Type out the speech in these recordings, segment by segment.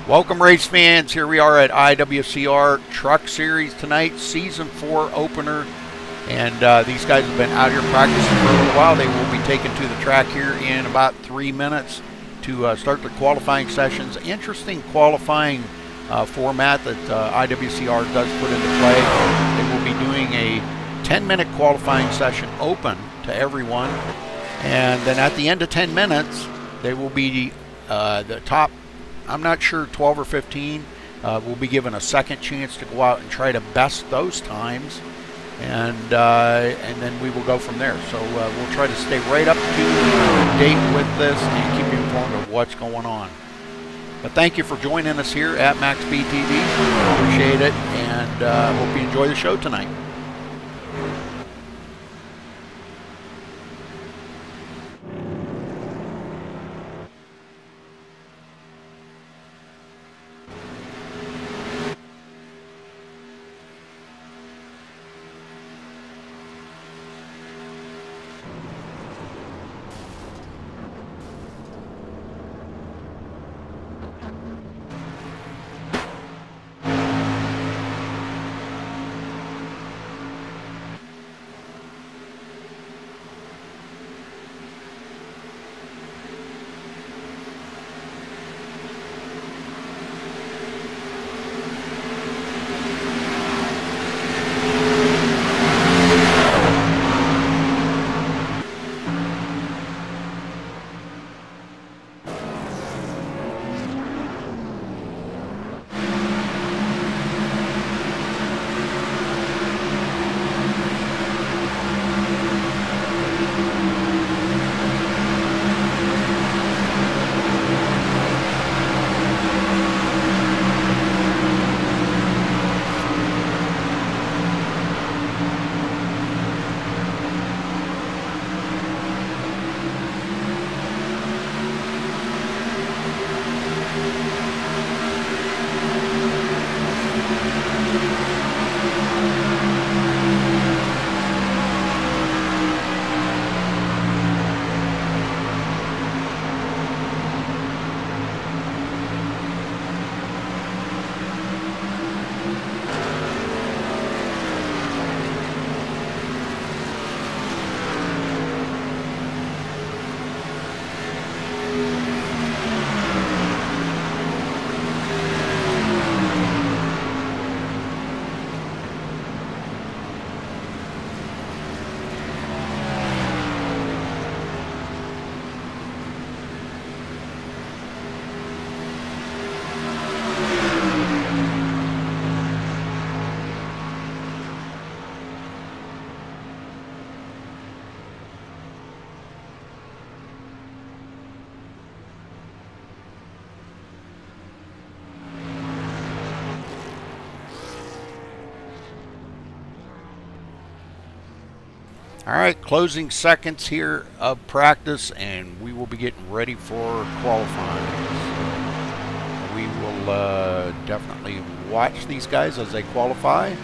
Welcome, race fans. Here we are at IWCR Truck Series tonight, Season 4 opener. And these guys have been out here practicing for a little while. They will be taken to the track here in about 3 minutes to start their qualifying sessions. Interesting qualifying format that IWCR does put into play. They will be doing a 10-minute qualifying session open to everyone. And then at the end of 10 minutes, they will be the top, I'm not sure, 12 or 15 will be given a second chance to go out and try to best those times, and then we will go from there. So we'll try to stay right up to date with this and keep you informed of what's going on. But thank you for joining us here at MaxSpeedTV. Appreciate it, and hope you enjoy the show tonight. All right, closing seconds here of practice, and we will be getting ready for qualifying. We will definitely watch these guys as they qualify.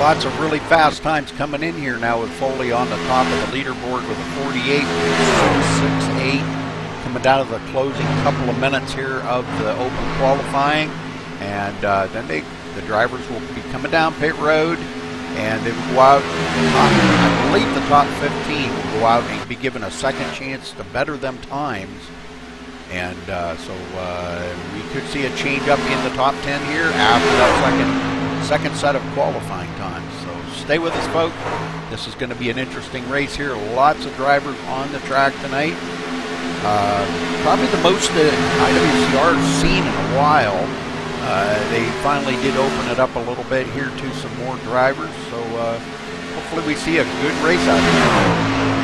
lots of really fast times coming in here now with Foley on the top of the leaderboard with a 48.668 coming down to the closing couple of minutes here of the open qualifying. And then the drivers will be coming down pit road, and they will go out, I believe the top 15 will go out and be given a second chance to better them times. And so we could see a change up in the top 10 here after that second set of qualifying times. So stay with us, folks. This is going to be an interesting race here. Lots of drivers on the track tonight. Probably the most that IWCR has seen in a while. They finally did open it up a little bit here to some more drivers. So hopefully we see a good race out here.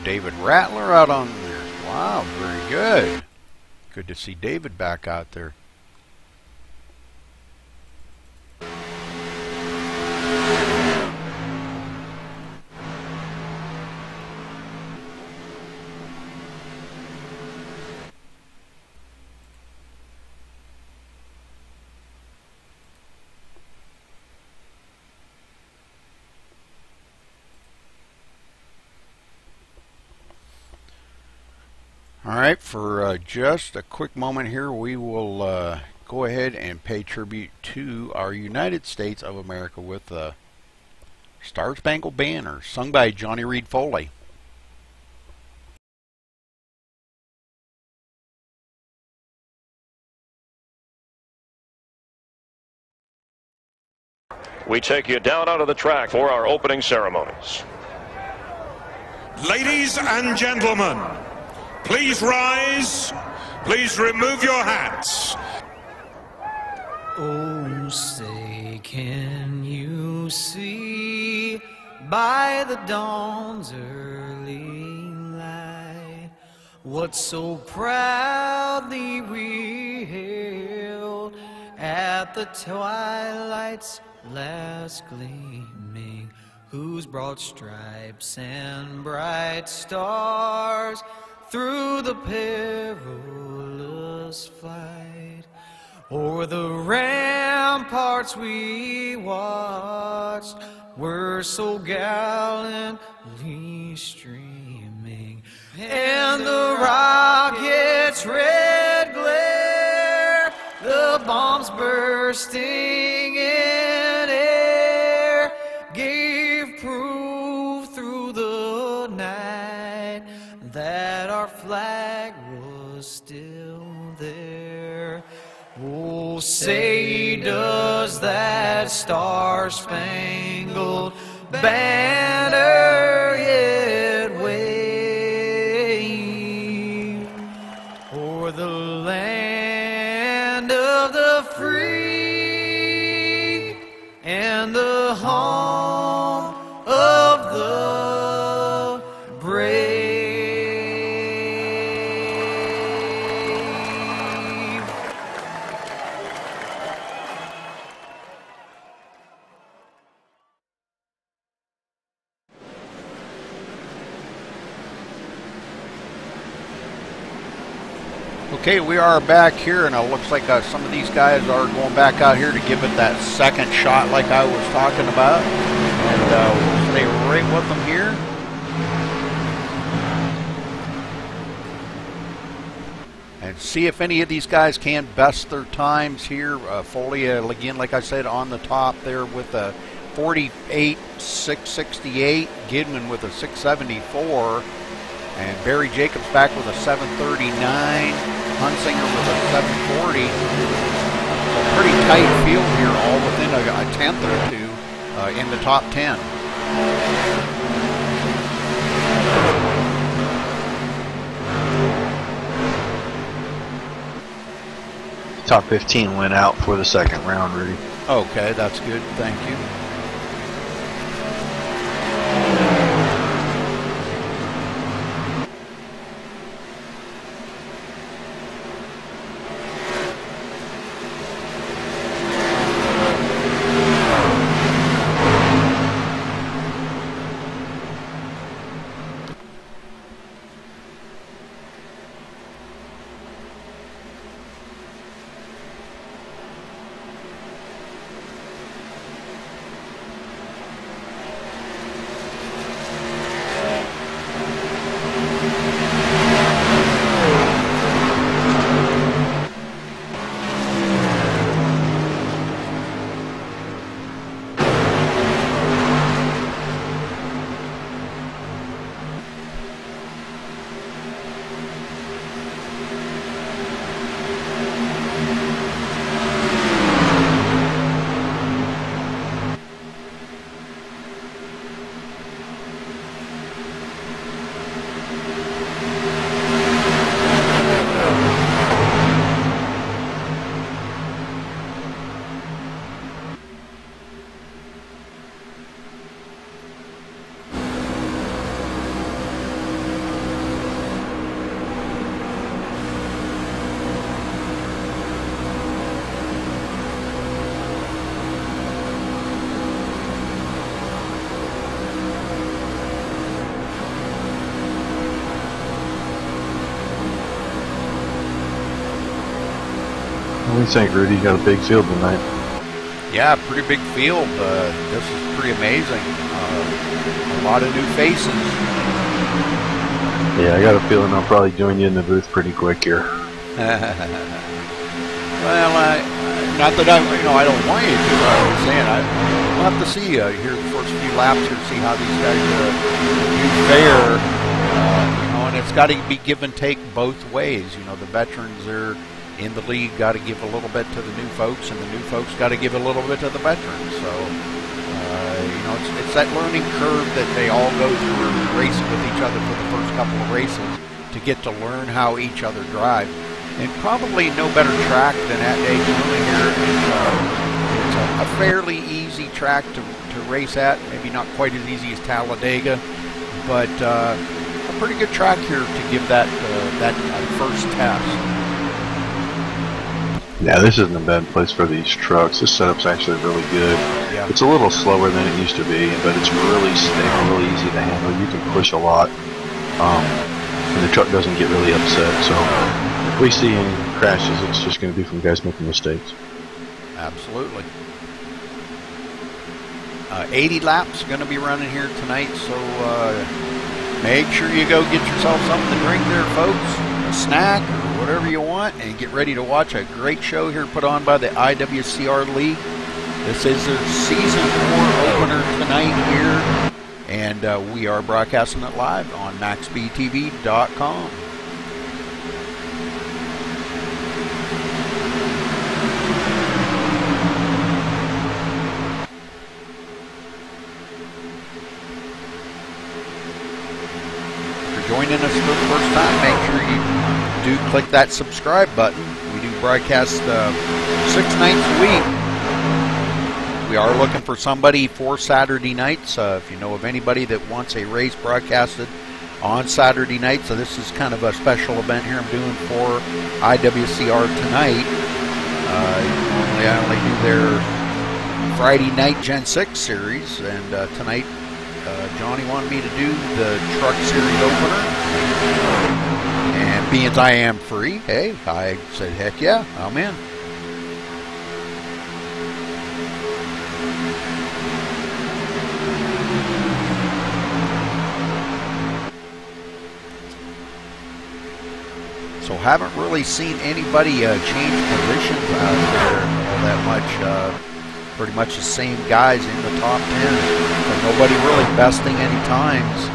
David Rattler out on there. Wow, very good. Good to see David back out there. All right, for just a quick moment here, we will go ahead and pay tribute to our United States of America with the Star Spangled Banner, sung by Johnny Reed Foley. We take you down onto the track for our opening ceremonies. Ladies and gentlemen, please rise. Please remove your hats. Oh, say, can you see by the dawn's early light what so proudly we hailed at the twilight's last gleaming, whose broad stripes and bright stars through the perilous flight o'er the ramparts we watched were so gallantly streaming, and the rocket's red glare, the bombs bursting in air, gave proof through the night that our flag was still there. Oh, say, does that star-spangled banner yet wave o'er the land of the free and the home of the brave? Okay, we are back here, and it looks like some of these guys are going back out here to give it that second shot like I was talking about. And we'll stay right with them here. And see if any of these guys can best their times here. Foley, again, like I said, on the top there with a 48.668. Gidman with a 674. And Barry Jacobs back with a 739. Hunsinger with a 740. A pretty tight field here, all within a tenth or two in the top 10. Top 15 went out for the second round, Rudy. Okay, that's good. Thank you. What do you think, Rudy? You got a big field tonight. Yeah, pretty big field. This is pretty amazing. A lot of new faces. Yeah, I got a feeling I'll probably join you in the booth pretty quick here. Well, not that I don't want you to. I was saying we'll have to see here the first few laps here, see how these guys do fare. And it's got to be give and take both ways. The veterans are in the league, got to give a little bit to the new folks, and the new folks got to give a little bit to the veterans. So, it's that learning curve that they all go through, racing with each other for the first couple of races to get to learn how each other drive. And probably no better track than at Daytona here. It's a fairly easy track to race at, maybe not quite as easy as Talladega, but a pretty good track here to give that first test. Yeah, this isn't a bad place for these trucks. This setup's actually really good. Yeah. It's a little slower than it used to be, but it's really stable, really easy to handle. You can push a lot, and the truck doesn't get really upset. So if we see any crashes, it's just going to be from guys making mistakes. Absolutely. 80 laps going to be running here tonight, so make sure you go get yourself something to drink there, folks. A snack or whatever you want, and get ready to watch a great show here put on by the IWCR League. This is their Season 4 opener tonight here, and we are broadcasting it live on MaxSpeedTV.com. Joining us for the first time, make sure you do click that subscribe button. We do broadcast 6 nights a week. We are looking for somebody for Saturday nights. If you know of anybody that wants a race broadcasted on Saturday night, so this is kind of a special event here I'm doing for IWCR tonight. Normally I only do their Friday night Gen 6 series, and tonight Johnny wanted me to do the truck series opener. And being as I am free, hey, I said, heck yeah, I'm in. So haven't really seen anybody change positions out there all that much. Pretty much the same guys in the top 10. So nobody really besting any times,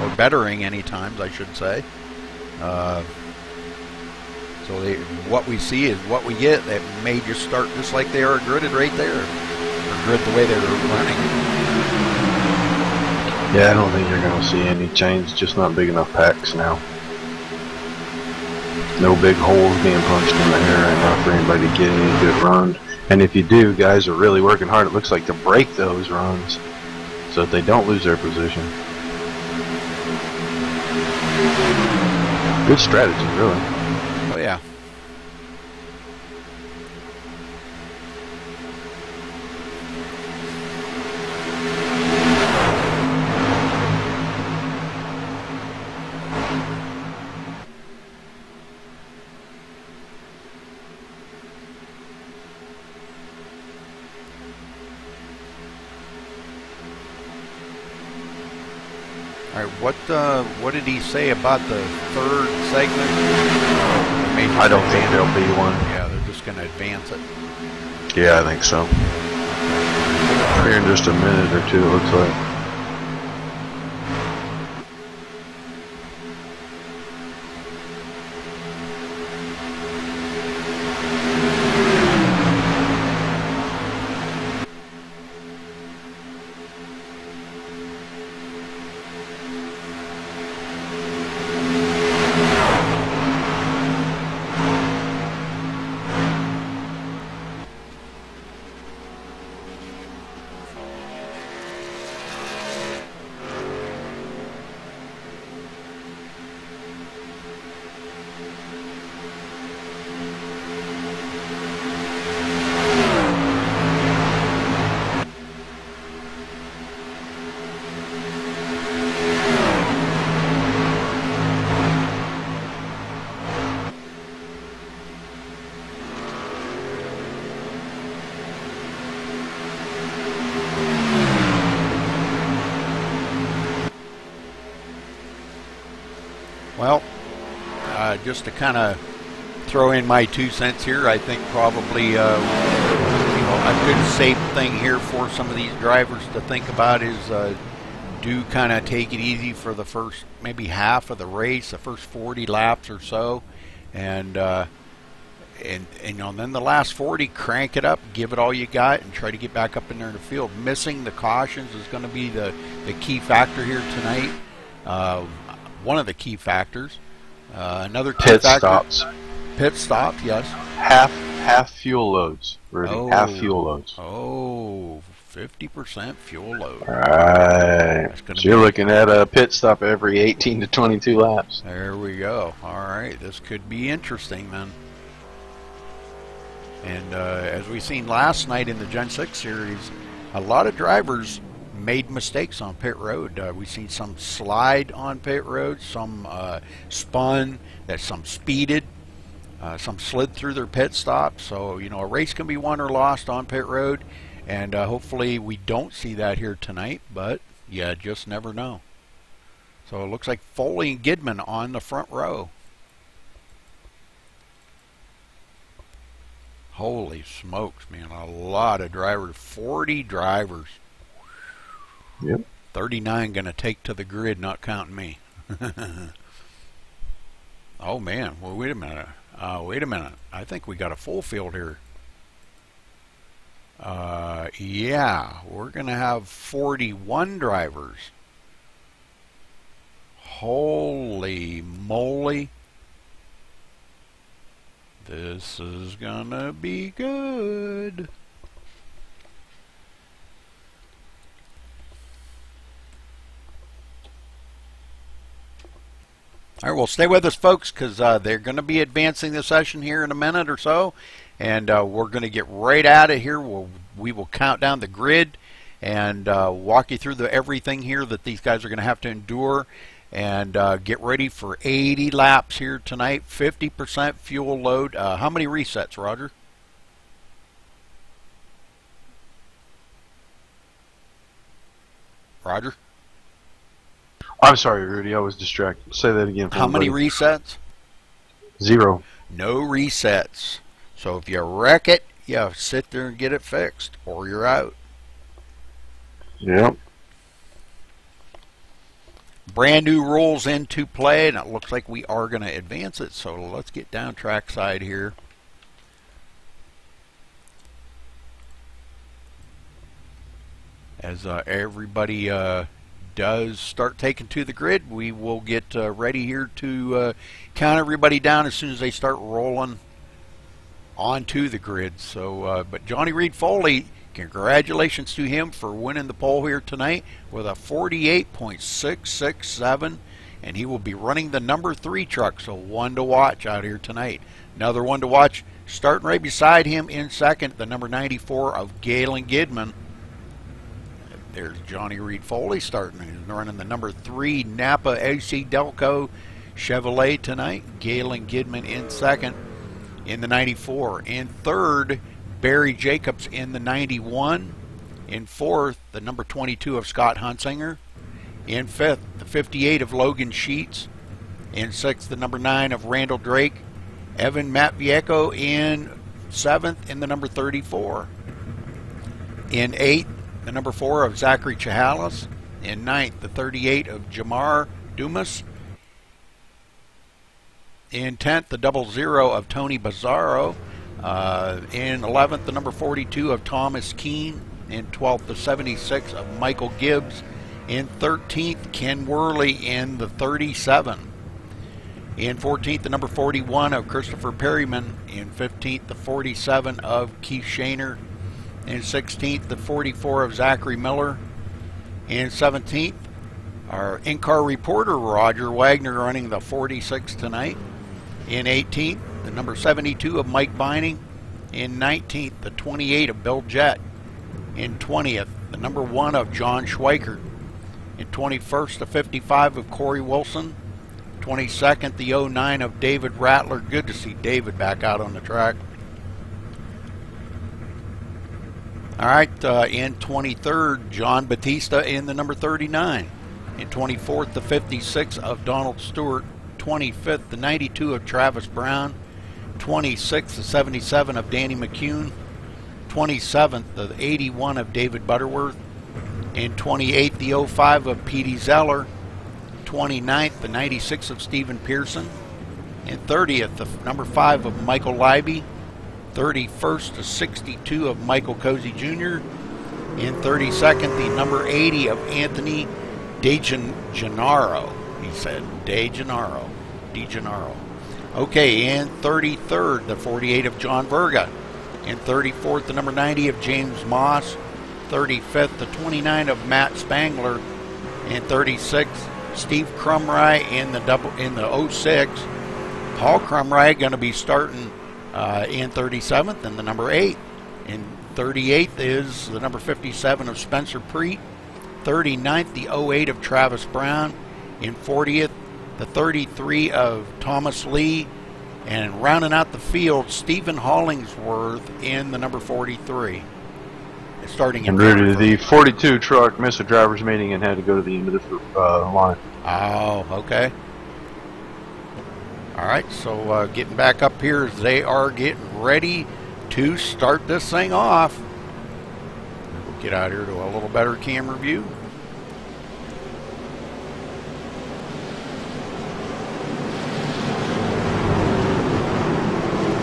or bettering any times, I should say. So what we see is what we get. They may just start just like they are gridded right there, or grid the way they're running. Yeah, I don't think you're going to see any change. Just not big enough packs now. No big holes being punched in the air right now for anybody to get any good run. And if you do, guys are really working hard, it looks like, to break those runs so that they don't lose their position. Good strategy, really. Oh, yeah. All right, what did he say about the third segment? I don't think there'll be one. Yeah, they're just going to advance it. Yeah, I think so. Here in just a minute or two, it looks like. Well, just to kind of throw in my 2 cents here, I think probably a good safe thing here for some of these drivers to think about is do kind of take it easy for the first maybe half of the race, the first 40 laps or so, and you know, then the last 40, crank it up, give it all you got, and try to get back up in there in the field. Missing the cautions is going to be the key factor here tonight. One of the key factors. Another key pit factor. stops. Pit stops, yes. Half fuel loads, Rudy. Oh. Half fuel loads. Oh, 50% fuel load. Alright. So you're looking at a pit stop every 18 to 22 laps. There we go. Alright, this could be interesting then. And as we seen last night in the Gen 6 series, a lot of drivers made mistakes on pit road. We've seen some slide on pit road, some spun, that some speeded, some slid through their pit stop. So, you know, a race can be won or lost on pit road, and hopefully we don't see that here tonight, but you just never know. So it looks like Foley and Gidman on the front row. Holy smokes, man, a lot of drivers, 40 drivers. Yep. 39 going to take to the grid, not counting me. Oh, man. Well, wait a minute. Wait a minute. I think we got a full field here. Yeah, we're going to have 41 drivers. Holy moly. This is going to be good. All right, well, stay with us, folks, because they're going to be advancing the session here in a minute or so, and we're going to get right at it here. We will count down the grid and walk you through everything here that these guys are going to have to endure. And get ready for 80 laps here tonight. 50% fuel load. How many resets, Roger? Roger? I'm sorry, Rudy. I was distracted. Say that again. How many resets? 0. No resets. So if you wreck it, you sit there and get it fixed, or you're out. Yep. Brand new rules into play, and it looks like we are going to advance it. So let's get down trackside here. As everybody does start taking to the grid, we will get ready here to count everybody down as soon as they start rolling onto the grid. So, but Johnny Reed Foley, congratulations to him for winning the pole here tonight with a 48.667, and he will be running the number 3 truck. So one to watch out here tonight. Another one to watch starting right beside him in second, the number 94 of Galen Gidman. There's Johnny Reed Foley starting. He's running the number 3 Napa AC Delco Chevrolet tonight. Galen Gidman in second in the 94. In third, Barry Jacobs in the 91. In fourth, the number 22 of Scott Hunsinger. In fifth, the 58 of Logan Sheets. In sixth, the number 9 of Randall Drake. Evan Matvieco in seventh in the number 34. In eighth, the number 4 of Zachary Chihalis. In ninth, the 38 of Jamar Dumas. In 10th, the 00 of Tony Bizzarro. In 11th, the number 42 of Thomas Keene. In 12th, the 76 of Michael Gibbs. In 13th, Ken Worley in the 37. In 14th, the number 41 of Christopher Perryman. In 15th, the 47 of Keith Shaner. In 16th, the 44 of Zachary Miller. In 17th, our in-car reporter Roger Wagner running the 46 tonight. In 18th, the number 72 of Mike Bining. In 19th, the 28 of Bill Jett. In 20th, the number 1 of John Schweikert. In 21st, the 55 of Corey Wilson. 22nd, the 09 of David Rattler. Good to see David back out on the track. All right, in 23rd, John Batista in the number 39. In 24th, the 56 of Donald Stewart. 25th, the 92 of Travis Brown. 26th, the 77 of Danny McCune. 27th, the 81 of David Butterworth. In 28th, the 05 of Petey Zeller. 29th, the 96 of Stephen Pearson. In 30th, the number 5 of Michael Leiby. 31st, the 62 of Michael Cozy Jr. In 32nd, the number 80 of Anthony DeGennaro. He said DeGennaro. Okay, in 33rd, the 48 of John Verga. In 34th, the number 90 of James Moss. 35th, the 29 of Matt Spangler. In 36th, Steve Crumry in the 06. Paul Crumry going to be starting in 37th, and the number 8. In 38th is the number 57 of Spencer Preet. 39th, the 08 of Travis Brown. In 40th, the 33 of Thomas Lee. And rounding out the field, Stephen Hollingsworth in the number 43. Starting in Rudy, the 42 truck missed a driver's meeting and had to go to the end of the line. Oh, okay. All right, so getting back up here as they are getting ready to start this thing off. We'll get out here to a little better camera view.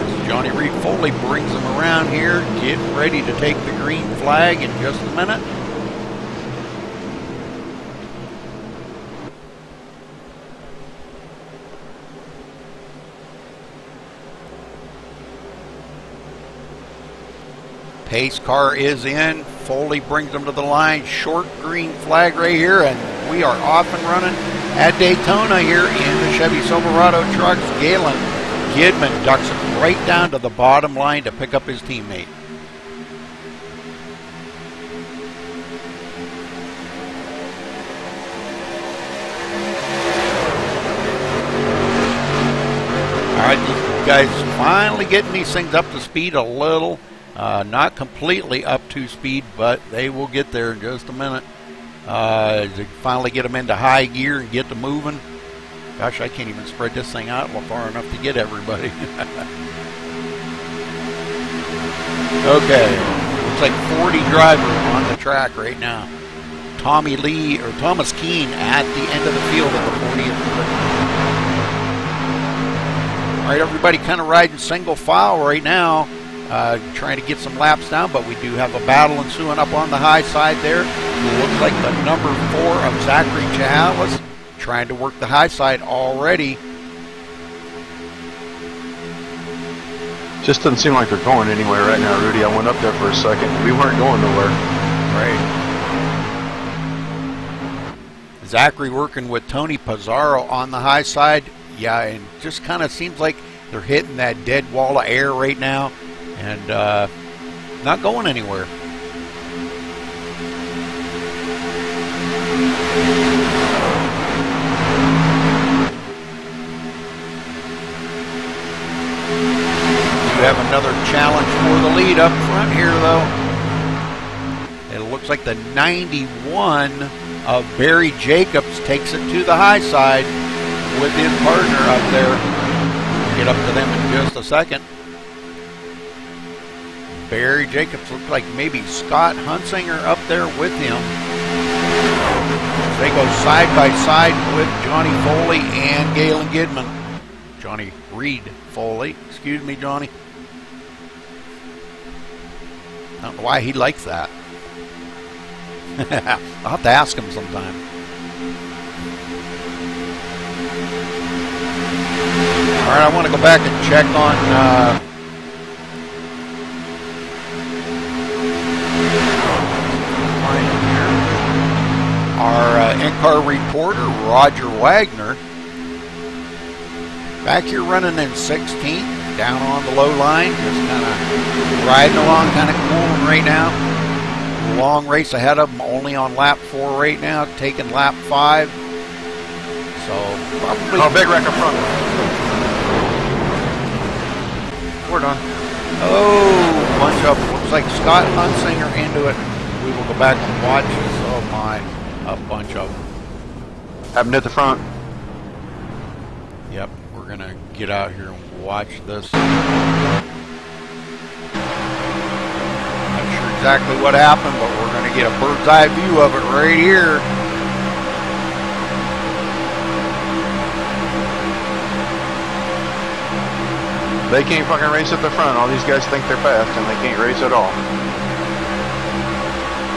As Johnny Reed Foley brings them around here, getting ready to take the green flag in just a minute. Pace car is in. Foley brings them to the line. Short green flag right here, and we are off and running at Daytona here in the Chevy Silverado trucks. Galen Gidman ducks it right down to the bottom line to pick up his teammate. guys finally getting these things up to speed a little. Not completely up to speed, but they will get there in just a minute. To finally get them into high gear and get them moving. Gosh, I can't even spread this thing out far enough to get everybody. Okay, looks like 40 drivers on the track right now. Thomas Keene at the end of the field at the 40th. All right, everybody kind of riding single file right now, trying to get some laps down, but we do have a battle ensuing up on the high side there. It looks like the number 4 of Zachary Chalice trying to work the high side already. Just doesn't seem like they're going anywhere right now, Rudy. I went up there for a second. We weren't going nowhere. Right. Zachary working with Tony Pizarro on the high side. Yeah, and just kind of seems like they're hitting that dead wall of air right now and not going anywhere. We have another challenge for the lead up front here, though. It looks like the 91 of Barry Jacobs takes it to the high side with his partner up there. Get up to them in just a second. Barry Jacobs looks like maybe Scott Hunsinger up there with him. They go side by side with Johnny Foley and Galen Gidman. Johnny Reed Foley. Excuse me, Johnny. I don't know why he likes that. I'll have to ask him sometime. All right, I want to go back and check on our in-car reporter, Roger Wagner. Back here running in 16th, down on the low line, just kind of riding along, kind of cooling right now. Long race ahead of them, only on lap 4 right now, taking lap 5. So probably. Oh, big wreck up front. We're done. Oh, bunch of them. Looks like Scott Hunsinger into it. We will go back and watch this. Oh my, a bunch of them. Happened at the front. Yep, we're gonna get out here and watch this. Not sure exactly what happened, but we're gonna get a bird's eye view of it right here. They can't fucking race at the front. All these guys think they're fast, and they can't race at all.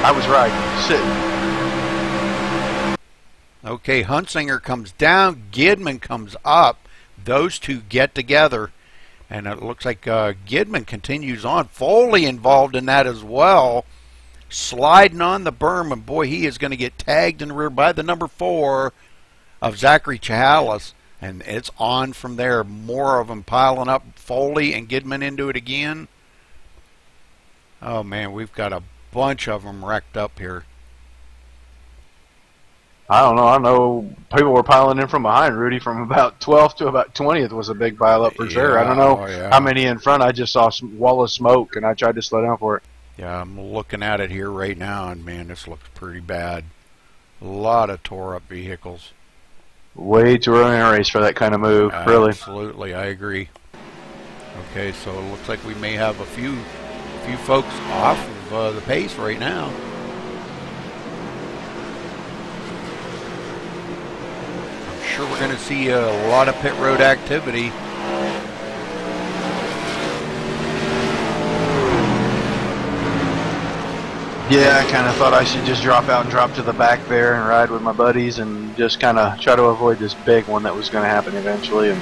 I was right, sitting. Okay, Hunsinger comes down, Gidman comes up. Those two get together, and it looks like Gidman continues on. Foley involved in that as well, sliding on the berm, and boy, he is going to get tagged in the rear by the number 4 of Zachary Chalice, and it's on from there. More of them piling up. Foley and Gidman into it again. Oh man, we've got a bunch of them wrecked up here. I don't know. I know people were piling in from behind, Rudy, from about 12th to about 20th was a big pile up for sure. I don't know how many in front. I just saw some wall of smoke, and I tried to slow down for it. Yeah, I'm looking at it here right now, and man, this looks pretty bad. A lot of tore up vehicles. Way too early in a race for that kind of move, really. Absolutely, I agree. Okay, so it looks like we may have a few folks off of the pace right now. I'm sure we're going to see a lot of pit road activity. Yeah, I kind of thought I should just drop out and drop to the back there and ride with my buddies and just kind of try to avoid this big one that was going to happen eventually. And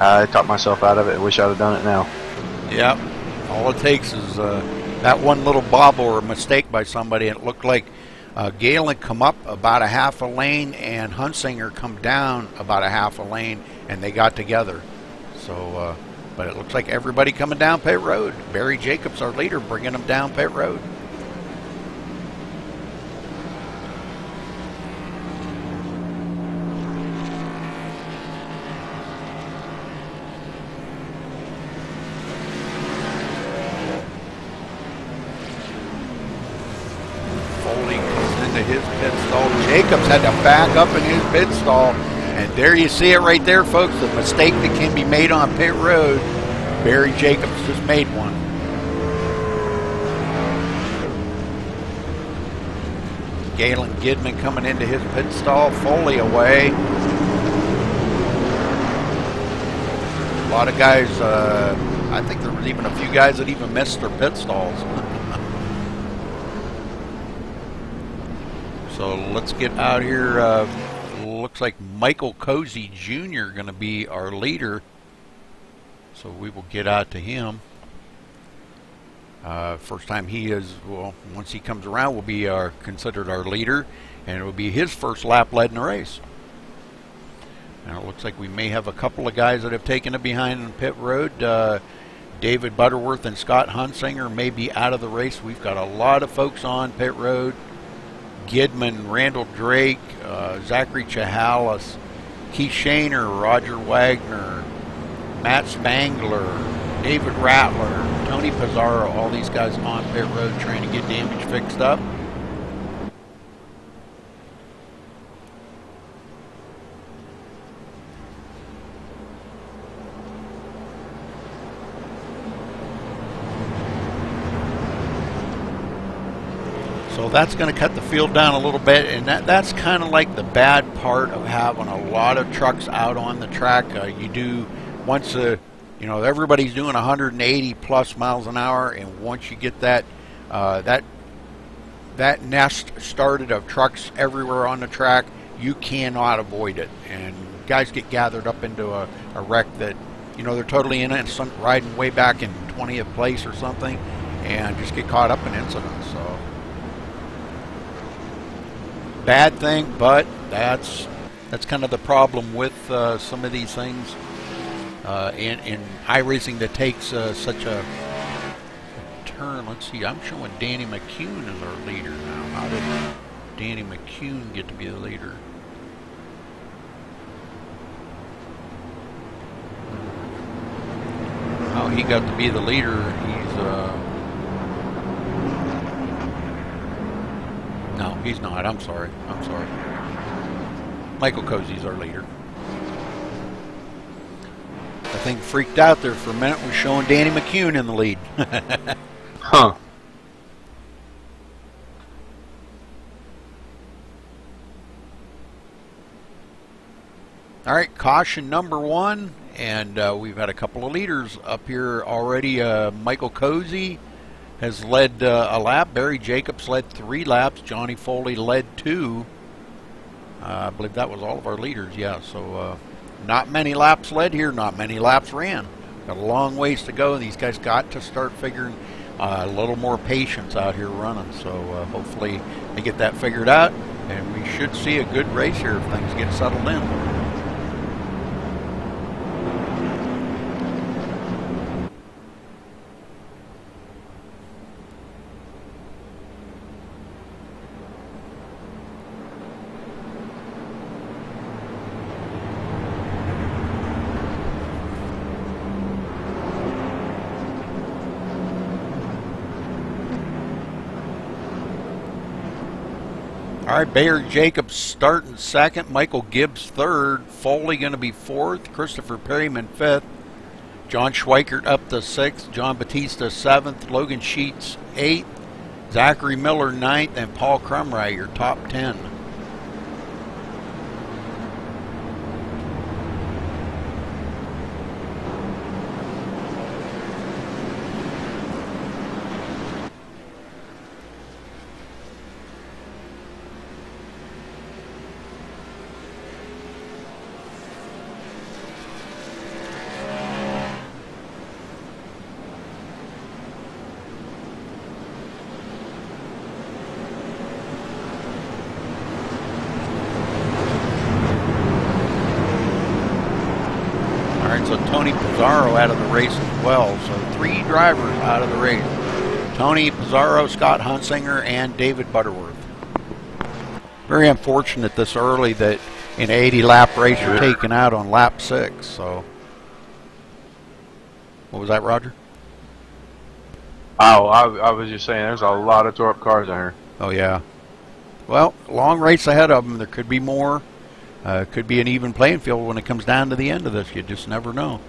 I talked myself out of it. I wish I'd have done it now. Yep. All it takes is that one little bobble or a mistake by somebody. It looked like Galen come up about a half a lane and Hunsinger come down about a half a lane, and they got together. So, but it looks like everybody coming down pit road. Barry Jacobs, our leader, bringing them down pit road. stall. Jacobs had to back up in his pit stall. And there you see it right there, folks. The mistake that can be made on pit road. Barry Jacobs just made one. Galen Gidman coming into his pit stall. Foley away. A lot of guys, I think there was even a few guys that even missed their pit stalls. So let's get out here. Looks like Michael Cozy Jr. going to be our leader. So we will get out to him. First time he is, well, once he comes around, will be considered our leader. And it will be his first lap led in the race. And it looks like we may have a couple of guys that have taken it behind in pit road. David Butterworth and Scott Hunsinger may be out of the race. We've got a lot of folks on pit road. Gidman, Randall Drake, Zachary Chahalis, Keith Shaner, Roger Wagner, Matt Spangler, David Rattler, Tony Pizarro, all these guys on pit road trying to get damage fixed up. So that's going to cut the field down a little bit, and that's kind of like the bad part of having a lot of trucks out on the track. You do, once you know, everybody's doing 180 plus miles an hour, and once you get that that nest started of trucks everywhere on the track, you cannot avoid it, and guys get gathered up into a wreck that, you know, they're totally innocent, riding way back in 20th place or something, and just get caught up in incidents. So bad thing, but that's kind of the problem with some of these things in iRacing that takes such a turn. Let's see, I'm showing Danny McCune as our leader now. How did Danny McCune get to be the leader? How he got to be the leader, no, he's not. I'm sorry. Michael Cozy's our leader. The thing freaked out there for a minute, was showing Danny McCune in the lead. Huh. All right, caution number 1, and we've had a couple of leaders up here already. Michael Cozy has led a lap. Barry Jacobs led 3 laps. Johnny Foley led 2. I believe that was all of our leaders, yeah. So not many laps led here, not many laps ran. Got a long ways to go, and these guys got to start figuring a little more patience out here running. So hopefully they get that figured out, and we should see a good race here if things get settled in. All right, Barry Jacobs starting 2nd, Michael Gibbs 3rd, Foley going to be 4th, Christopher Perryman 5th, John Schweikert up to 6th, John Batista 7th, Logan Sheets 8th, Zachary Miller 9th, and Paul Crumry, your top 10. So Tony Pizarro out of the race as well. So 3 drivers out of the race. Tony Pizarro, Scott Hunsinger, and David Butterworth. Very unfortunate this early that in an 80-lap race you're taken out on lap 6. So what was that, Roger? Oh, I was just saying there's a lot of tore up cars out here. Oh yeah. Well, long race ahead of them. There could be more. Could be an even playing field when it comes down to the end of this. You just never know.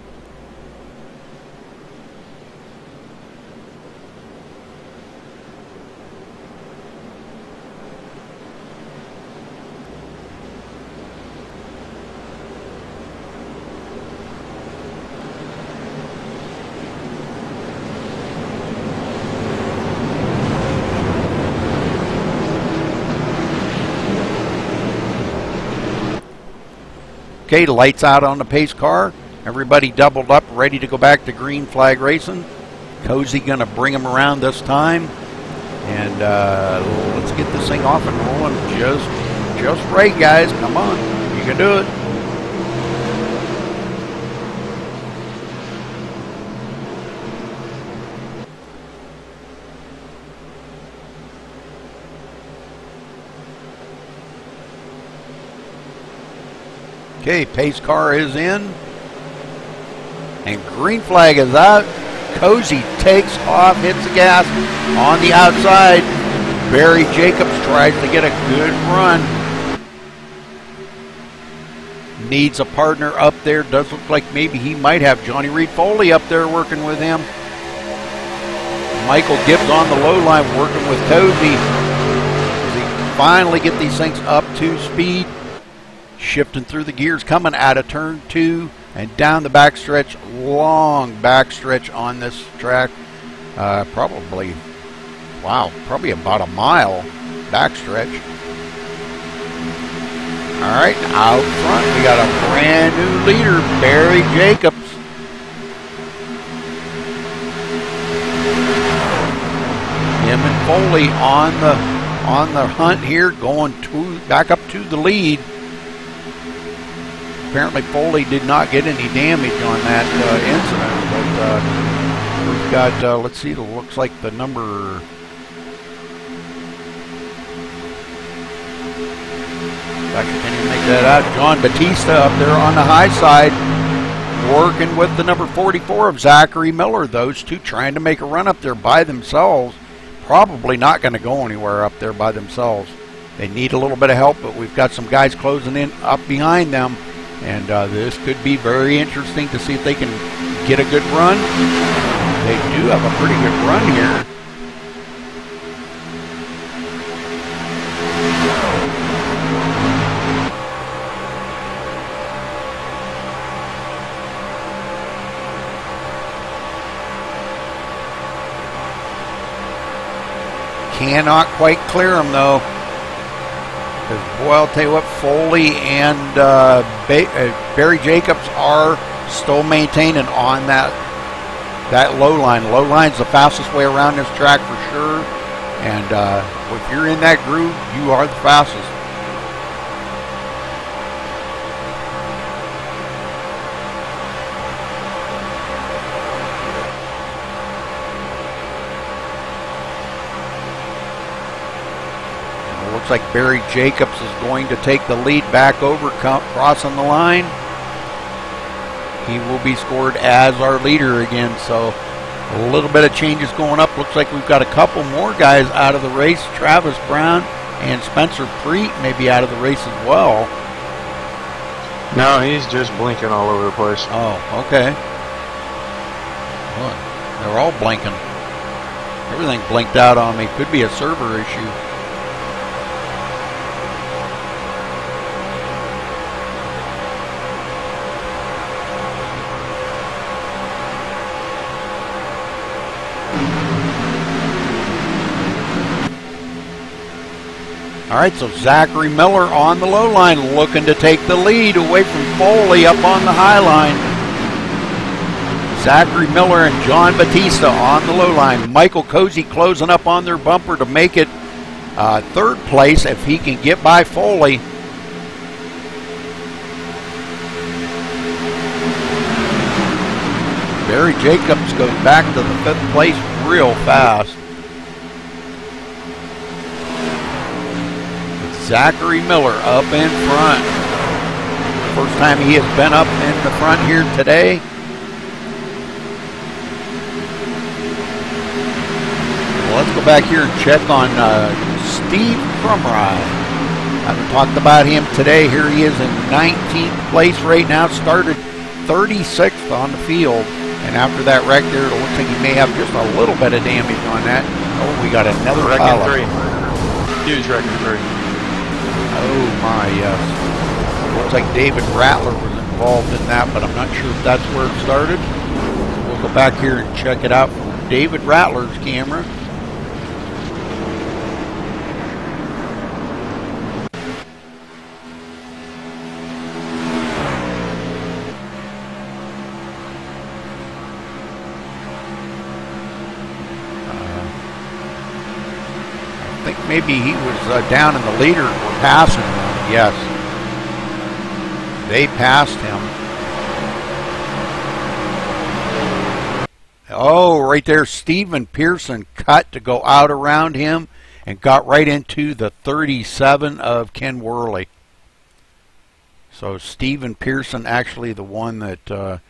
Okay, lights out on the pace car. Everybody doubled up, ready to go back to green flag racing. Cozy going to bring them around this time. And let's get this thing off and rolling just right, guys. Come on. You can do it. Okay, pace car is in. And green flag is out. Cozy takes off, hits the gas on the outside. Barry Jacobs tries to get a good run. Needs a partner up there. Does look like maybe he might have Johnny Reed Foley up there working with him. Michael Gibbs on the low line working with Cozy. As he finally get these things up to speed. Shifting through the gears, coming out of turn 2 and down the backstretch. Long backstretch on this track. Probably about a mile backstretch. All right, out front we got a brand new leader, Barry Jacobs. Him and Foley on the hunt here, going back up to the lead. Apparently Foley did not get any damage on that incident, but we've got, let's see, it looks like the number, actually can't even make that out, John Batista up there on the high side, working with the number 44 of Zachary Miller. Those two trying to make a run up there by themselves. Probably not going to go anywhere up there by themselves. They need a little bit of help, but we've got some guys closing in up behind them. And this could be very interesting to see if they can get a good run. They do have a pretty good run here. Cannot quite clear them though. Boy, I'll tell you what, Foley and Barry Jacobs are still maintaining on that low line. Low line's the fastest way around this track for sure. And if you're in that groove, you are the fastest. Looks like Barry Jacobs is going to take the lead back over, crossing the line. He will be scored as our leader again, so a little bit of changes going up. Looks like we've got a couple more guys out of the race. Travis Brown and Spencer Preet may be out of the race as well. No, he's just blinking all over the place. Oh, okay. Well, they're all blinking. Everything blinked out on me. Could be a server issue. All right, so Zachary Miller on the low line looking to take the lead away from Foley up on the high line. Zachary Miller and John Batista on the low line. Michael Cozy closing up on their bumper to make it third place if he can get by Foley. Barry Jacobs goes back to the fifth place real fast. Zachary Miller up in front. First time he has been up in the front here today. Well, let's go back here and check on Steve Crumride. I haven't talked about him today. Here he is in 19th place right now. Started 36th on the field. And after that wreck there, it looks like he may have just a little bit of damage on that. Oh, we got another Wreck pile in 3. Huge wreck in 3. Oh my, yes. Looks like David Rattler was involved in that, but I'm not sure if that's where it started. We'll go back here and check it out from David Rattler's camera. I think maybe he was down in the leader or passing him. Yes. They passed him. Oh, right there, Stephen Pearson cut to go out around him and got right into the 37 of Ken Worley. So Stephen Pearson actually the one that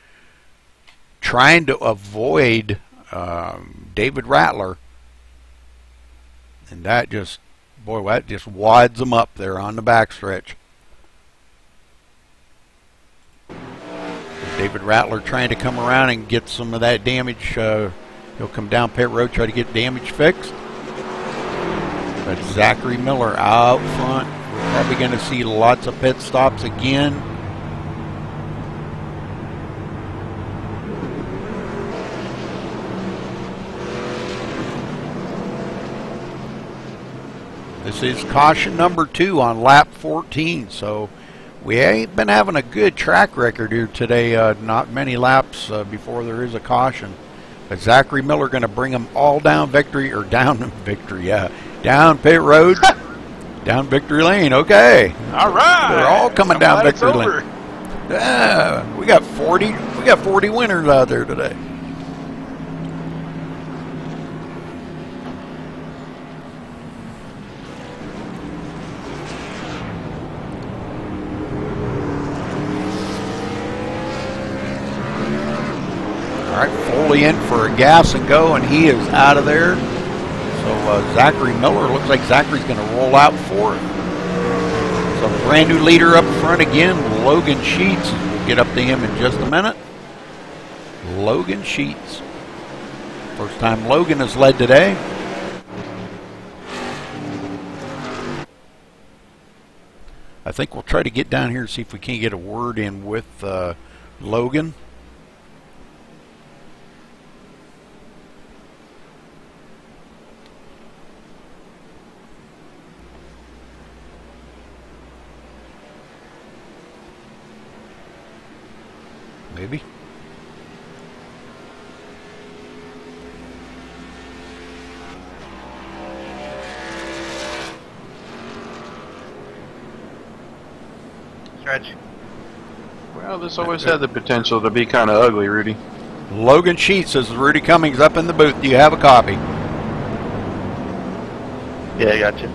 trying to avoid David Rattler. And that just, boy, that just wads them up there on the backstretch. David Rattler trying to come around and get some of that damage. He'll come down pit road, try to get damage fixed. But Zachary Miller out front. We're probably going to see lots of pit stops again. This is caution number 2 on lap 14, so we ain't been having a good track record here today. Not many laps before there is a caution. But Zachary Miller going to bring them all down victory, or down victory, yeah, down pit road, down victory lane. Okay, All right, they're all coming down victory over. lane. Yeah, we got 40 winners out there today. All right, Foley in for a gas and go, and he is out of there. So Zachary Miller, looks like Zachary's going to roll out fourth. So brand new leader up front again, Logan Sheets. We'll get up to him in just a minute. Logan Sheets. First time Logan has led today. I think we'll try to get down here and see if we can't get a word in with Logan. Maybe. Stretch. Well, this always had the potential to be kind of ugly, Rudy. Logan Sheets says Rudy Cummings up in the booth. Do you have a copy? Yeah, I got you.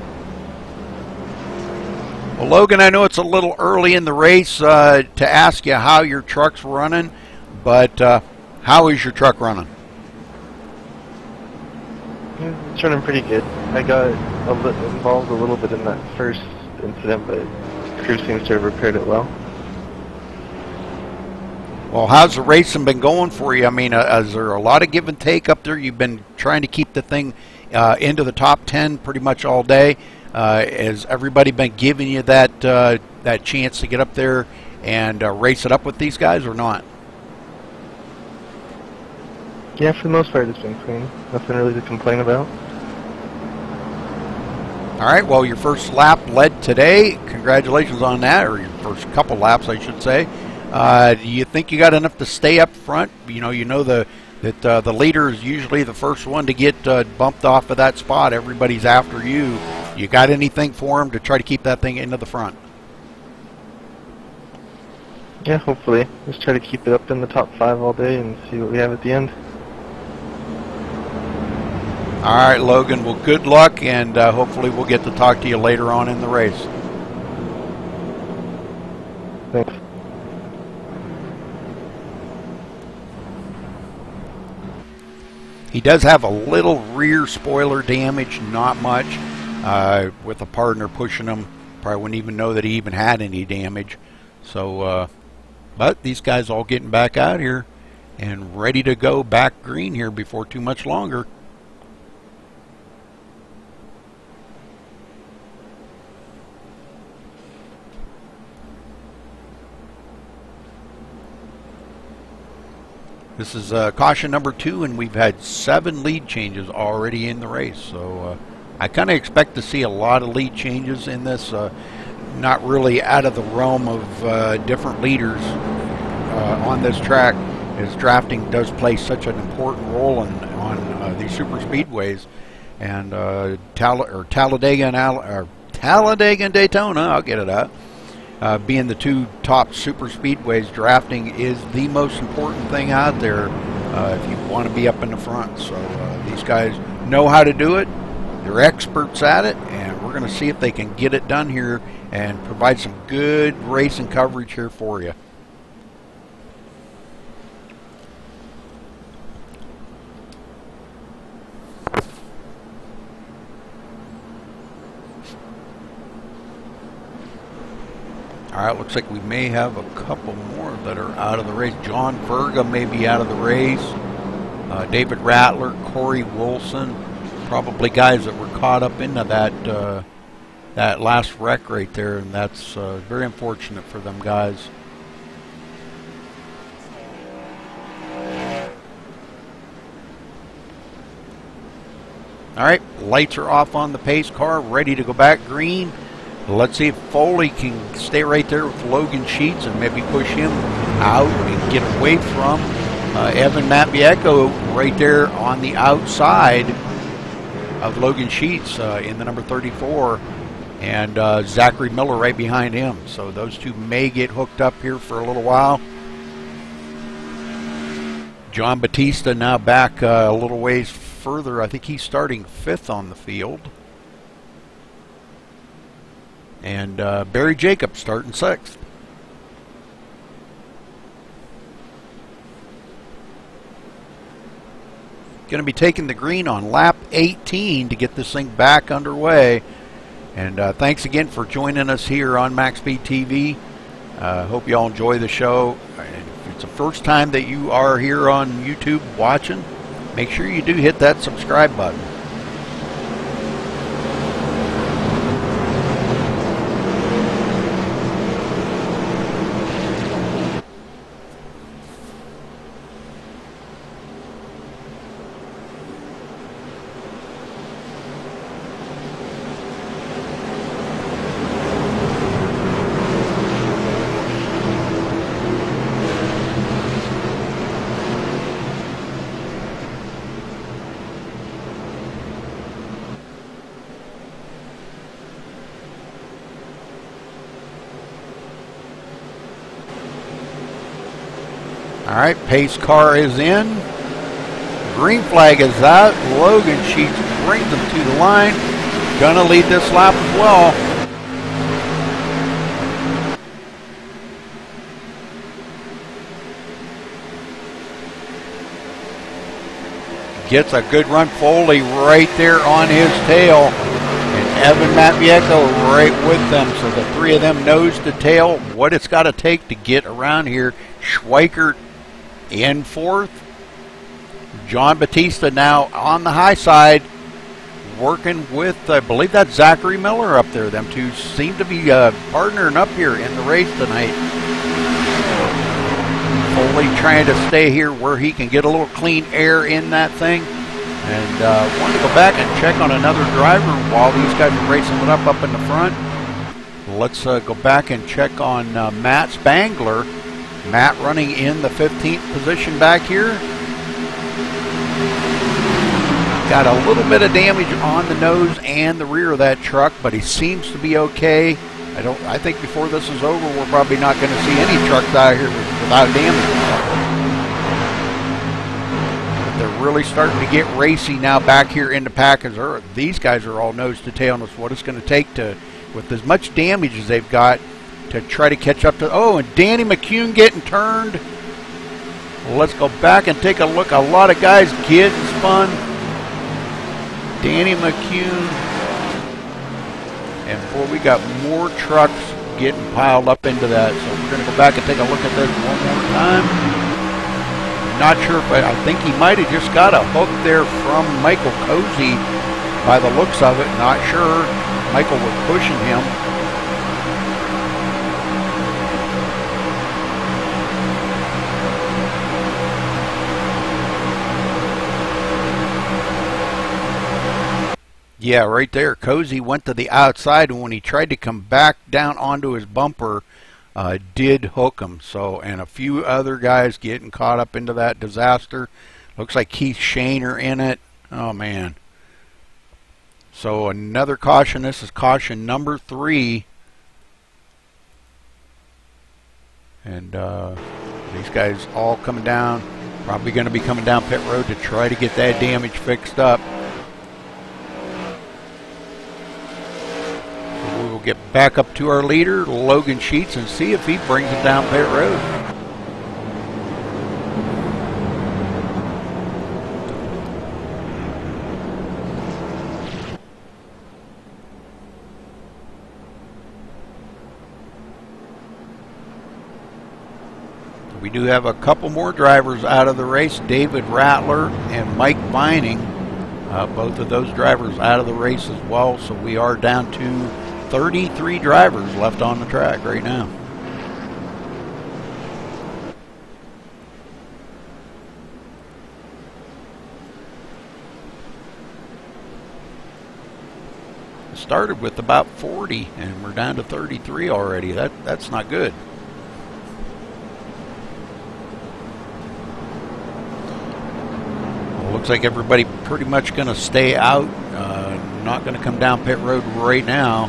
Well, Logan, I know it's a little early in the race to ask you how your truck's running, but how is your truck running? It's running pretty good. I got involved a little bit in that first incident, but crew seems to have repaired it well. Well, how's the racing been going for you? I mean, is there a lot of give and take up there? You've been trying to keep the thing into the top 10 pretty much all day. Has everybody been giving you that that chance to get up there and race it up with these guys or not? Yeah, for the most part, it's been clean. Nothing really to complain about. All right, well, your first lap led today. Congratulations on that, or your first couple laps, I should say. Do you think you got enough to stay up front? You know that the leader is usually the first one to get bumped off of that spot. Everybody's after you. You got anything for him to try to keep that thing into the front? Yeah, hopefully. Just try to keep it up in the top 5 all day and see what we have at the end. All right, Logan. Well, good luck, and hopefully we'll get to talk to you later on in the race. Thanks. He does have a little rear spoiler damage, not much. with a partner pushing him. Probably wouldn't even know that he even had any damage. So, but these guys all getting back out here and ready to go back green here before too much longer. This is caution number 2, and we've had 7 lead changes already in the race. So I kind of expect to see a lot of lead changes in this. Not really out of the realm of different leaders on this track, as drafting does play such an important role on these super speedways. And Talladega and Daytona, I'll get it out. Being the 2 top super speedways, drafting is the most important thing out there if you want to be up in the front. So these guys know how to do it. They're experts at it, and we're going to see if they can get it done here and provide some good racing coverage here for you. All right, looks like we may have a couple more that are out of the race. John Verga may be out of the race. David Rattler, Corey Wilson, probably guys that were caught up into that last wreck right there, and that's very unfortunate for them guys. All right, lights are off on the pace car, ready to go back green. Let's see if Foley can stay right there with Logan Sheets and maybe push him out and get away from Evan Matviecko right there on the outside of Logan Sheets in the number 34, and Zachary Miller right behind him. So those 2 may get hooked up here for a little while. John Batista now back a little ways further. I think he's starting 5th on the field. And Barry Jacobs starting 6th. Going to be taking the green on lap 18 to get this thing back underway. And thanks again for joining us here on MaxSpeedTV. Hope you all enjoy the show. And if it's the first time that you are here on YouTube watching, make sure you do hit that subscribe button. All right, pace car is in. Green flag is out. Logan Sheets brings him to the line. Gonna lead this lap as well. Gets a good run. Foley right there on his tail. And Evan Matviecko right with them. So the 3 of them nose to tail. What it's got to take to get around here. Schweikert in 4th. John Batista now on the high side, working with, I believe that's Zachary Miller up there. Them 2 seem to be partnering up here in the race tonight. Foley trying to stay here where he can get a little clean air in that thing. And wanted to go back and check on another driver while these guys are racing it up in the front. Let's go back and check on Matt Spangler. Matt running in the 15th position back here. Got a little bit of damage on the nose and the rear of that truck, but he seems to be okay. I think before this is over, we're probably not going to see any trucks out here without damage. But they're really starting to get racy now back here in the package. These guys are all nose to tail, and it's what it's going to take to, with as much damage as they've got, to try to catch up to. Oh, and Danny McCune getting turned. Well, let's go back and take a look. A lot of guys getting spun. Danny McCune And boy, we got more trucks getting piled up into that. So we're going to go back and take a look at this one more time. Not sure if I think he might have just got a hook there from Michael Cozy by the looks of it. Not sure. Michael was pushing him. Yeah, right there. Cozy went to the outside, and when he tried to come back down onto his bumper, did hook him. So, and a few other guys getting caught up into that disaster. Looks like Keith Shane are in it. Oh, man. So another caution. This is caution number 3. And these guys all coming down. Probably going to be coming down pit road to try to get that damage fixed up. We'll get back up to our leader, Logan Sheets, and see if he brings it down pit road. We do have a couple more drivers out of the race, David Rattler and Mike Vining. Both of those drivers out of the race as well, so we are down to 33 drivers left on the track right now. Started with about 40 and we're down to 33 already. That's not good. Well, looks like everybody pretty much going to stay out. Not going to come down pit road right now.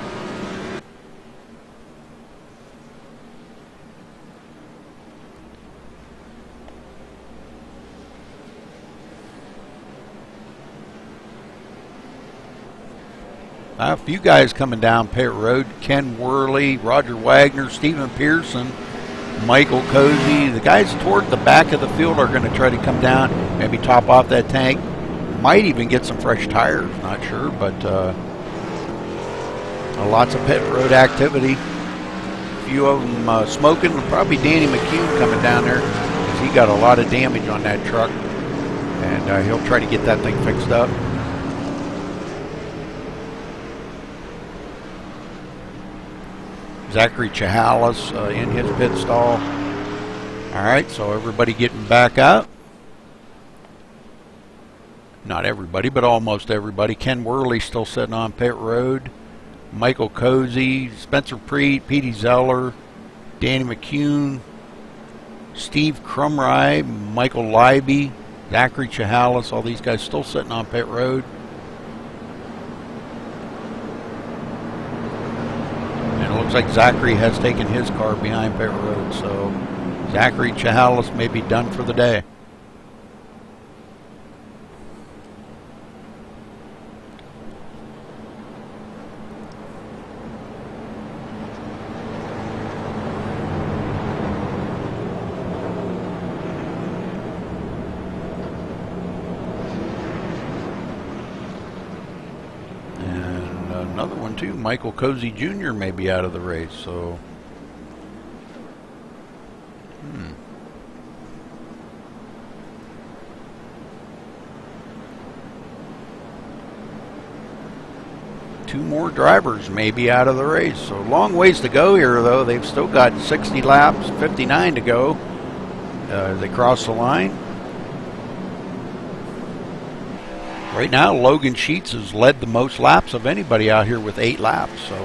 A few guys coming down pit road. Ken Worley, Roger Wagner, Stephen Pearson, Michael Cozy. The guys toward the back of the field are going to try to come down, maybe top off that tank. Might even get some fresh tires, not sure, but lots of pit road activity. A few of them smoking. Probably Danny McCune coming down there because he got a lot of damage on that truck. And he'll try to get that thing fixed up. Zachary Chihalis in his pit stall. All right, so everybody getting back out. Not everybody, but almost everybody. Ken Worley still sitting on pit road. Michael Cozy, Spencer Preet, Petey Zeller, Danny McCune, Steve Crumry, Michael Leiby, Zachary Chihalis. All these guys still sitting on pit road. Looks like Zachary has taken his car behind pit road, so Zachary Chihalis may be done for the day. Another one too, Michael Cozy Jr. may be out of the race, so two more drivers may be out of the race, so long ways to go here though. They've still got 60 laps, 59 to go as they cross the line. Right now, Logan Sheets has led the most laps of anybody out here with 8 laps. So,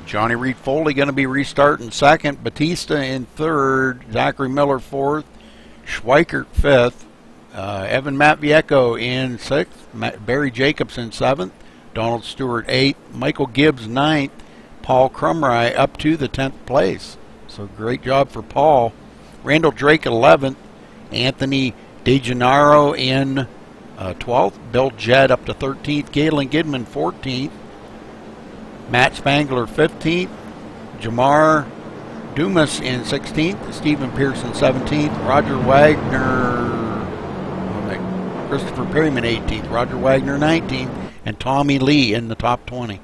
Johnny Reed Foley going to be restarting second. Batista in third. Zachary Miller fourth. Schweikert fifth. Evan Matvieco in 6th. Barry Jacobs in 7th. Donald Stewart 8th. Michael Gibbs 9th. Paul Crumry up to the 10th place. So great job for Paul. Randall Drake 11th. Anthony DeGennaro in 12th. Bill Jett up to 13th. Galen Gidman 14th. Matt Spangler 15th. Jamar Dumas in 16th. Stephen Pearson 17th. Roger Wagner, Christopher Perryman 18th. Roger Wagner 19th. And Tommy Lee in the top 20.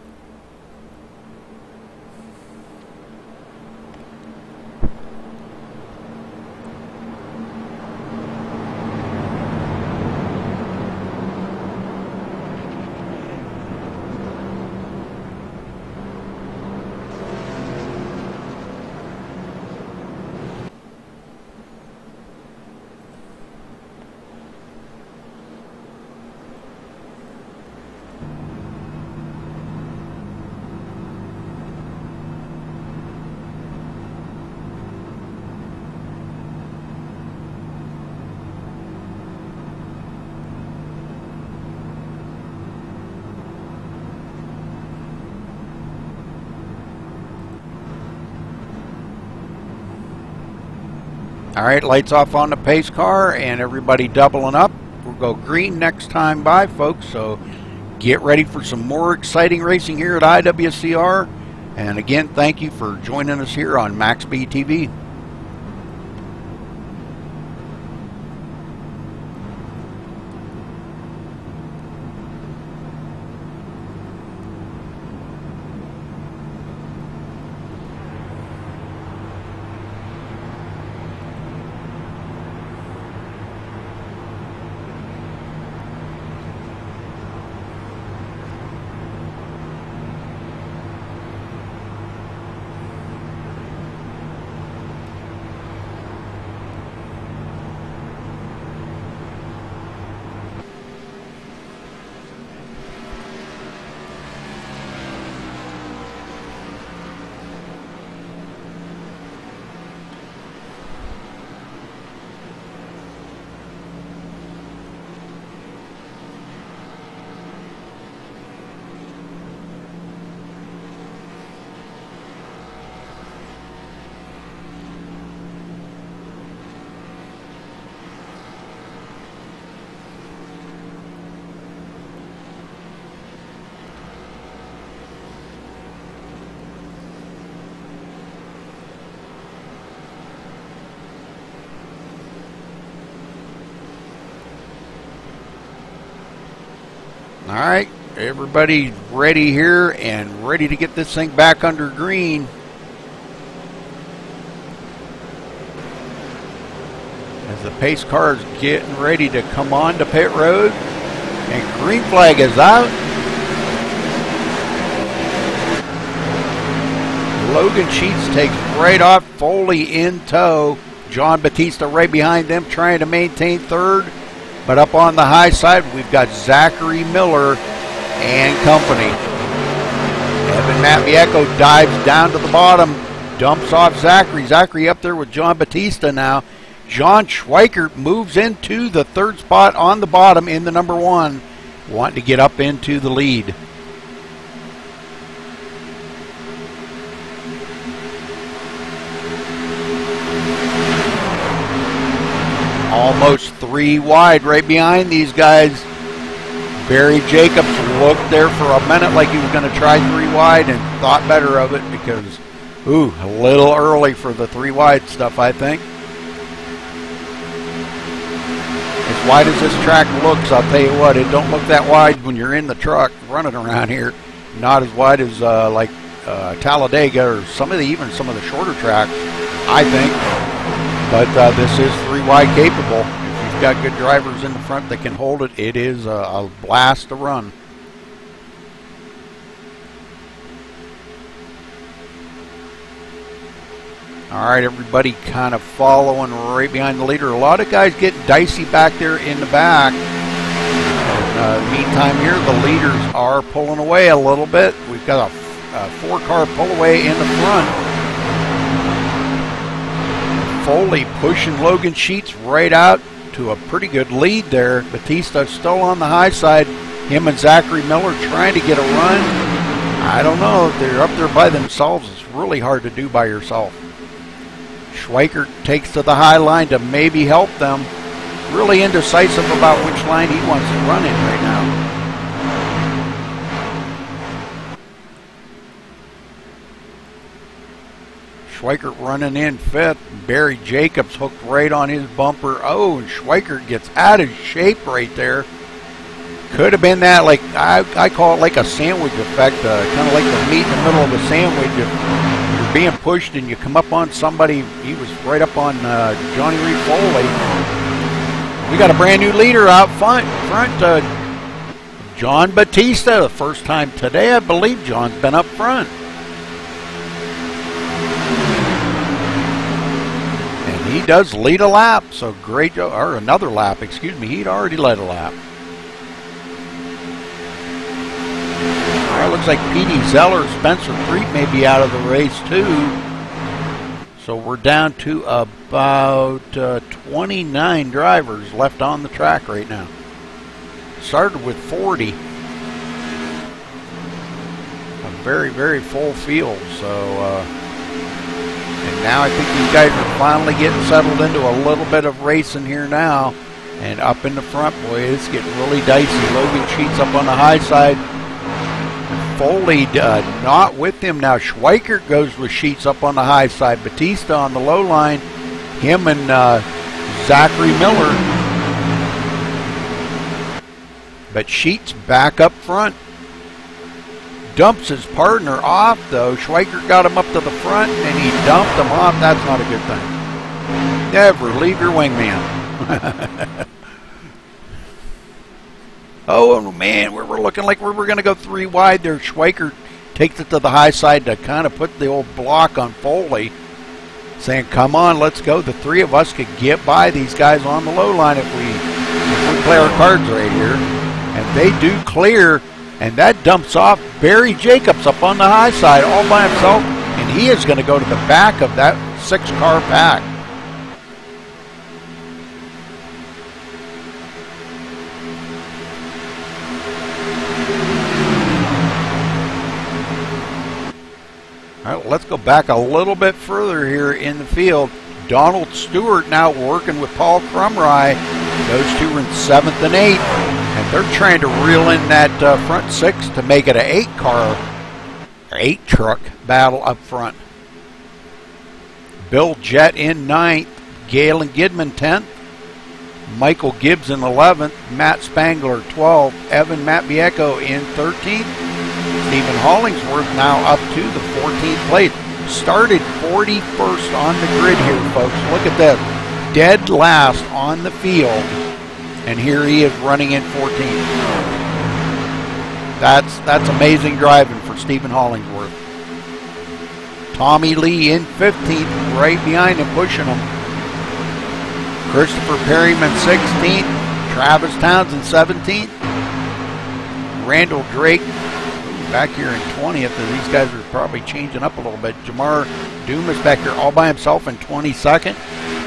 All right, lights off on the pace car and everybody doubling up. We'll go green next time by, folks, so get ready for some more exciting racing here at IWCR. And again, thank you for joining us here on MaxSpeedTV. All right, everybody ready here and ready to get this thing back under green. As the pace car is getting ready to come on to pit road, and green flag is out. Logan Sheets takes right off, Foley in tow. John Batista right behind them trying to maintain third. But up on the high side, we've got Zachary Miller and company. Evan Matvieco dives down to the bottom, dumps off Zachary. Zachary up there with John Batista now. John Schweikert moves into the third spot on the bottom in the number 1, wanting to get up into the lead. Almost 3 wide right behind these guys. Barry Jacobs looked there for a minute like he was going to try 3 wide and thought better of it because, ooh, a little early for the 3 wide stuff, I think. As wide as this track looks, I'll tell you what, it don't look that wide when you're in the truck running around here. Not as wide as like Talladega or even some of the shorter tracks, I think. But this is 3 wide capable. If you've got good drivers in the front that can hold it, it is a blast to run. All right, everybody kind of following right behind the leader. A lot of guys getting dicey back there in the back. Meantime here, the leaders are pulling away a little bit. We've got a 4-car pull away in the front. Foley pushing Logan Sheets right out to to a pretty good lead there. Batista still on the high side. Him and Zachary Miller trying to get a run. I don't know. They're up there by themselves. It's really hard to do by yourself. Schweikert takes to the high line to maybe help them. Really indecisive about which line he wants to run in right now. Schweikert running in fifth. Barry Jacobs hooked right on his bumper. Oh, and Schweikert gets out of shape right there. Could have been that, like, I call it like a sandwich effect, kind of like the meat in the middle of a sandwich. If you're being pushed and you come up on somebody, he was right up on Johnny Reed Foley. We got a brand new leader out front, John Batista. The first time today, I believe John's been up front. And he does lead a lap, so great job, or another lap, excuse me. He'd already led a lap. Well, it looks like Petey Zeller, Spencer Preet may be out of the race too. So we're down to about 29 drivers left on the track right now. Started with 40. A very, very full field. So, and now I think these guys are finally getting settled into a little bit of racing here now. And up in the front, boy, it's getting really dicey. Logan Sheets up on the high side. Foley not with him now. Schweikert goes with Sheets up on the high side. Batista on the low line. Him and Zachary Miller. But Sheets back up front. Dumps his partner off though. Schweikert got him up to the front and he dumped him off. That's not a good thing. Never leave your wingman. Oh, man, we're looking like we're going to go 3 wide there. Schweikert takes it to the high side to kind of put the old block on Foley, saying, come on, let's go. The 3 of us could get by these guys on the low line if we play our cards right here. And they do clear, and that dumps off Barry Jacobs up on the high side all by himself, and he is going to go to the back of that 6-car pack. All right, let's go back a little bit further here in the field. Donald Stewart now working with Paul Crumry. Those two are in 7th and 8th, and they're trying to reel in that front 6 to make it an 8-truck battle up front. Bill Jett in 9th, Galen Gidman 10th, Michael Gibbs in 11th, Matt Spangler 12th, Evan Matbieko in 13th. Stephen Hollingsworth now up to the 14th place. Started 41st on the grid here, folks. Look at that. Dead last on the field. And here he is running in 14th. That's amazing driving for Stephen Hollingsworth. Tommy Lee in 15th, right behind him, pushing him. Christopher Perryman 16th. Travis Townsend 17th. Randall Drake back here in 20th, and these guys are probably changing up a little bit. Jamar Dumas back here all by himself in 22nd.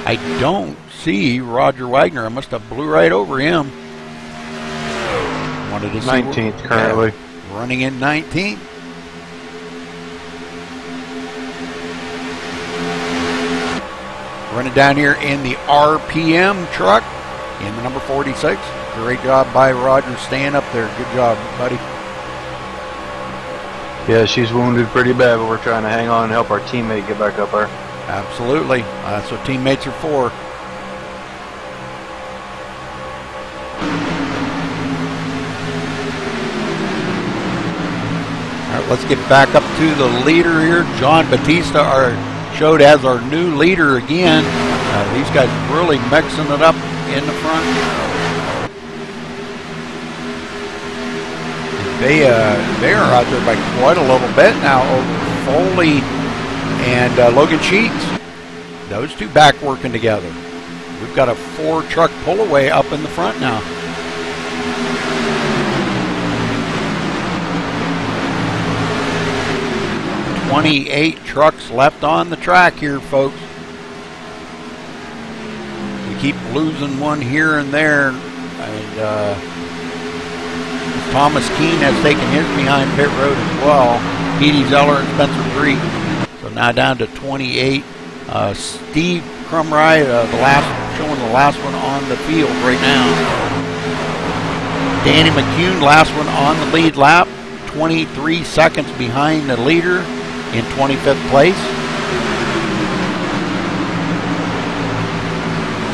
I don't see Roger Wagner. I must have blew right over him. Wanted to see 19th currently. Yeah, running in 19th. Running down here in the RPM truck in the number 46. Great job by Roger staying up there. Good job, buddy. Yeah, she's wounded pretty bad, but we're trying to hang on and help our teammate get back up there. Absolutely. That's what teammates are for. All right, let's get back up to the leader here. John Batista showed as our new leader again. These guys really mixing it up in the front. They are out there by quite a little bit now over Foley and Logan Sheets. Those two back working together. We've got a 4-truck pull-away up in the front now. "28 trucks left on the track here, folks. We keep losing one here and there. And Thomas Keene has taken his behind pit road as well. Petey Zeller and Spencer Greek. So now down to 28. Steve Crumry, showing the last one on the field right now. Danny McCune, last one on the lead lap. 23 seconds behind the leader in 25th place.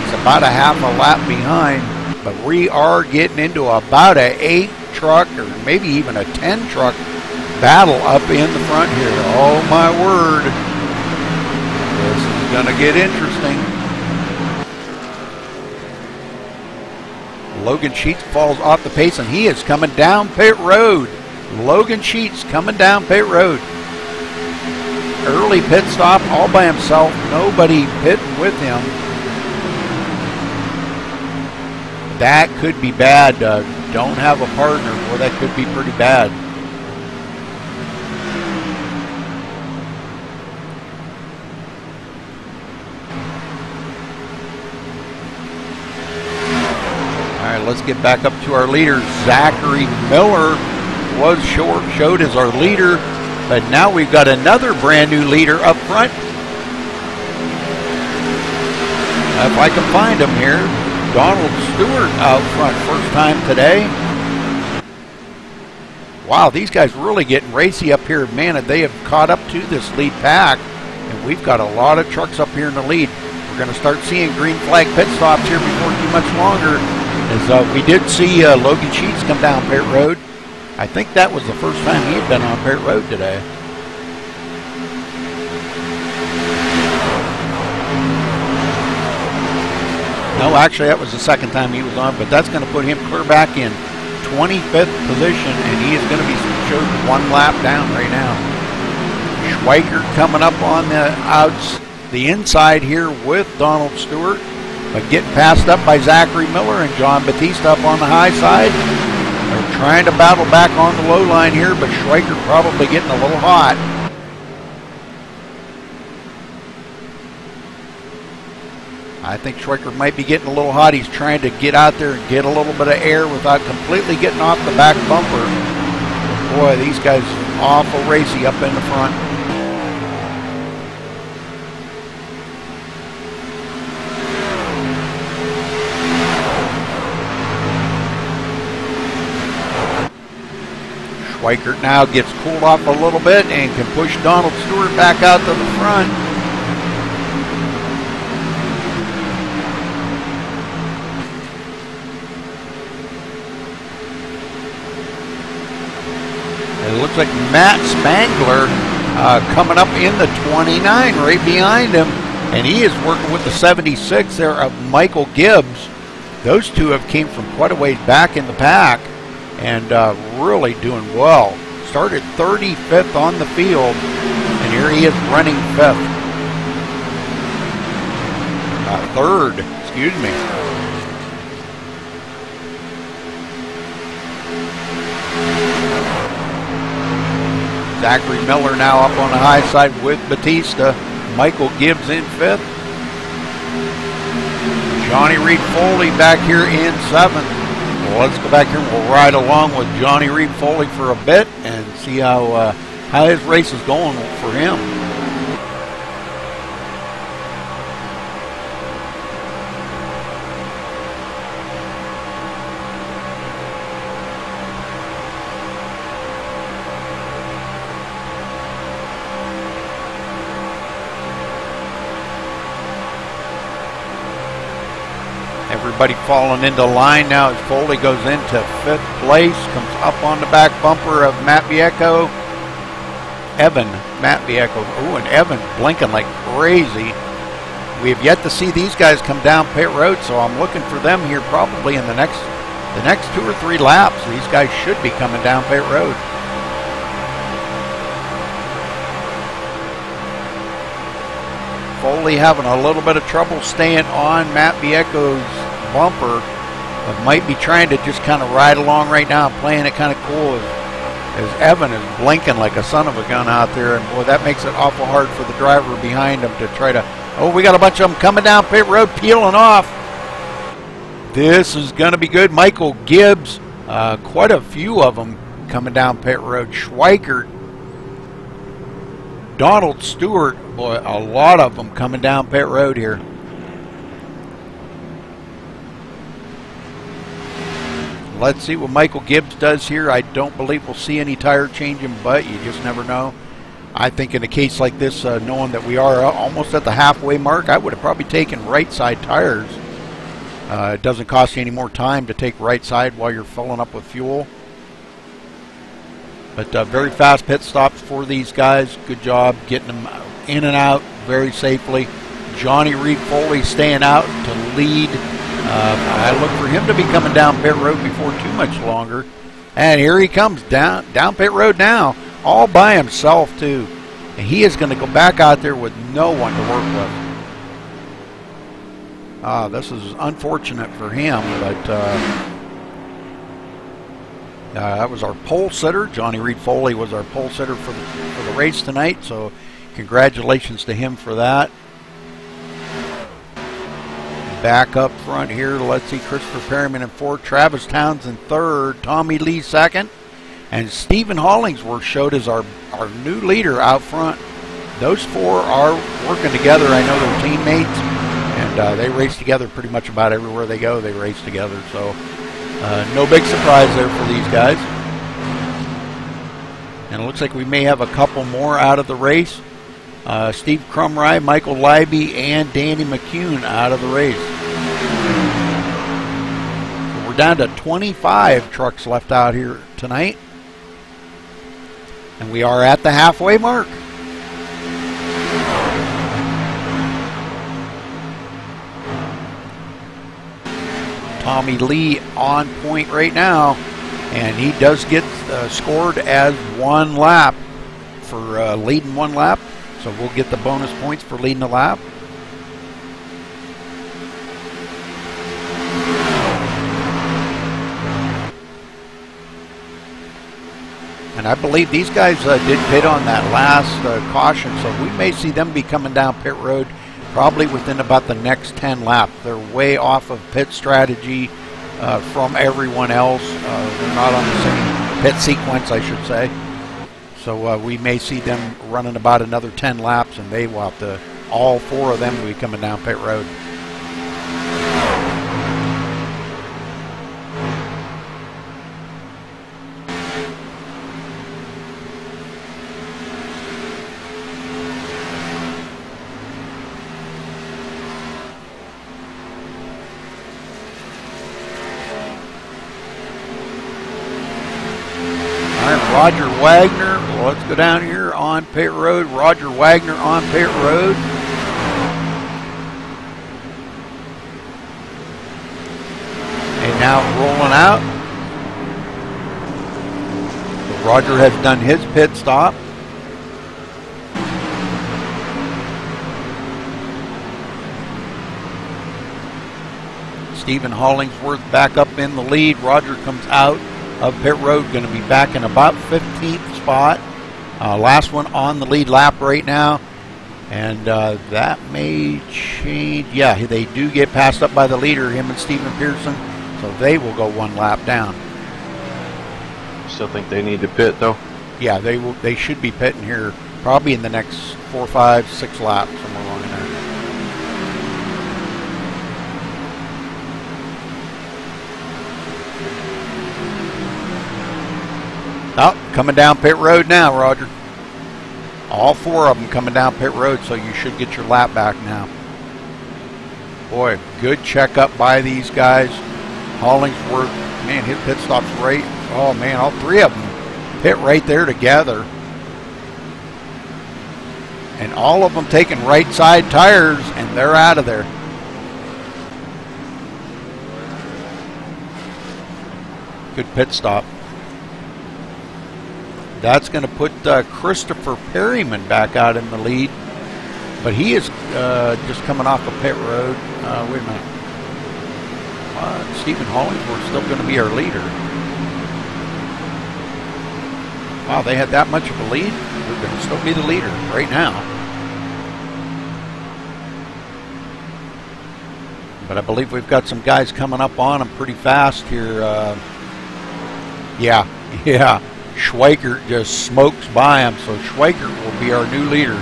It's about a half a lap behind, but we are getting into about a 8 truck or maybe even a 10 truck battle up in the front here. Oh my word. This is going to get interesting. Logan Sheets falls off the pace and he is coming down pit road. Logan Sheets coming down pit road. Early pit stop all by himself. Nobody pitting with him. That could be bad. Don't have a partner. Boy, that could be pretty bad. All right, let's get back up to our leader. Zachary Miller was showed as our leader, but now we've got another brand new leader up front. If I can find him here. Donald Stewart out front, first time today. Wow, these guys really getting racy up here. Man, they have caught up to this lead pack, and we've got a lot of trucks up here in the lead. We're going to start seeing green flag pit stops here before too much longer. As we did see Logan Sheets come down pit road. I think that was the first time he had been on pit road today. No, actually, that was the second time he was on, but that's going to put him clear back in 25th position, and he is going to be showed 1 lap down right now. Schweikert coming up on the inside here with Donald Stewart, but getting passed up by Zachary Miller and John Batista up on the high side. They're trying to battle back on the low line here, but Schweikert probably getting a little hot. I think Schweikert might be getting a little hot. He's trying to get out there and get a little bit of air without completely getting off the back bumper. Boy, these guys awful racy up in the front. Schweikert now gets cooled off a little bit and can push Donald Stewart back out to the front. It looks like Matt Spangler coming up in the 29 right behind him, and he is working with the 76 there of Michael Gibbs. Those two have came from quite a ways back in the pack and really doing well. Started 35th on the field, and here he is running 5th. Third, excuse me. Zachary Miller now up on the high side with Batista. Michael Gibbs in 5th. Johnny Reed Foley back here in 7th. Well, let's go back here and we'll ride along with Johnny Reed Foley for a bit and see how his race is going for him. Everybody falling into line now as Foley goes into 5th place, comes up on the back bumper of Matt Vieco. Matt Vieco. Ooh, and Evan blinking like crazy. We have yet to see these guys come down pit road, so I'm looking for them here probably in the next 2 or 3 laps. These guys should be coming down pit road. Foley having a little bit of trouble staying on Matt Vieco's bumper, but might be trying to just kind of ride along right now, playing it kind of cool as Evan is blinking like a son of a gun out there, and boy, that makes it awful hard for the driver behind him to try to. Oh, we got a bunch of them coming down pit road, peeling off. This is going to be good. Michael Gibbs, quite a few of them coming down pit road. Schweikert, Donald Stewart, boy, a lot of them coming down pit road here. Let's see what Michael Gibbs does here. I don't believe we'll see any tire changing, but you just never know. I think in a case like this, knowing that we are almost at the halfway mark, I would have probably taken right side tires. It doesn't cost you any more time to take right side while you're filling up with fuel. But very fast pit stops for these guys. Good job getting them in and out very safely. Johnny Reed Foley staying out to lead. I look for him to be coming down pit road before too much longer. And here he comes down pit road now, all by himself too. And he is going to go back out there with no one to work with. This is unfortunate for him, but that was our pole sitter. Johnny Reed Foley was our pole sitter for the race tonight, so congratulations to him for that. Back up front here, let's see, Christopher Perryman in fourth, Travis Townsend third, Tommy Lee second, and Stephen Hollingsworth showed as our new leader out front. Those four are working together. I know they're teammates, and they race together pretty much about everywhere they go. They race together, so no big surprise there for these guys. And it looks like we may have a couple more out of the race. Steve Crumry, Michael Leiby, and Danny McCune out of the race. So we're down to 25 trucks left out here tonight. And we are at the halfway mark. Tommy Lee on point right now. And he does get scored as one lap for leading one lap. So we'll get the bonus points for leading the lap. And I believe these guys did pit on that last caution, so we may see them be coming down pit road probably within about the next 10 laps. They're way off of pit strategy from everyone else. They're not on the same pit sequence, I should say. So we may see them running about another 10 laps, and they will have to, all four of them will be coming down pit road. Roger Wagner, let's go down here on pit road. Roger Wagner on pit road. And now rolling out. So Roger has done his pit stop. Stephen Hollingsworth back up in the lead. Roger comes out of pit road, going to be back in about 15th spot. Last one on the lead lap right now, and that may change. Yeah, they do get passed up by the leader, him and Stephen Pearson, so they will go one lap down. Still think they need to pit though? Yeah, they will. They should be pitting here probably in the next 4, 5, 6 laps, somewhere along in there. Oh, coming down pit road now, Roger. All four of them coming down pit road, so you should get your lap back now. Boy, good checkup by these guys. Hollingsworth, man, his pit stop's right. Oh, man, all three of them pit right there together. And all of them taking right side tires, and they're out of there. Good pit stop. That's going to put Christopher Perryman back out in the lead. But he is just coming off a pit road. Wait a minute. Stephen Hollingsworth's still going to be our leader. Wow, they had that much of a lead? They're going to still be the leader right now. But I believe we've got some guys coming up on them pretty fast here. Yeah. Schweikert just smokes by him, so Schweikert will be our new leader.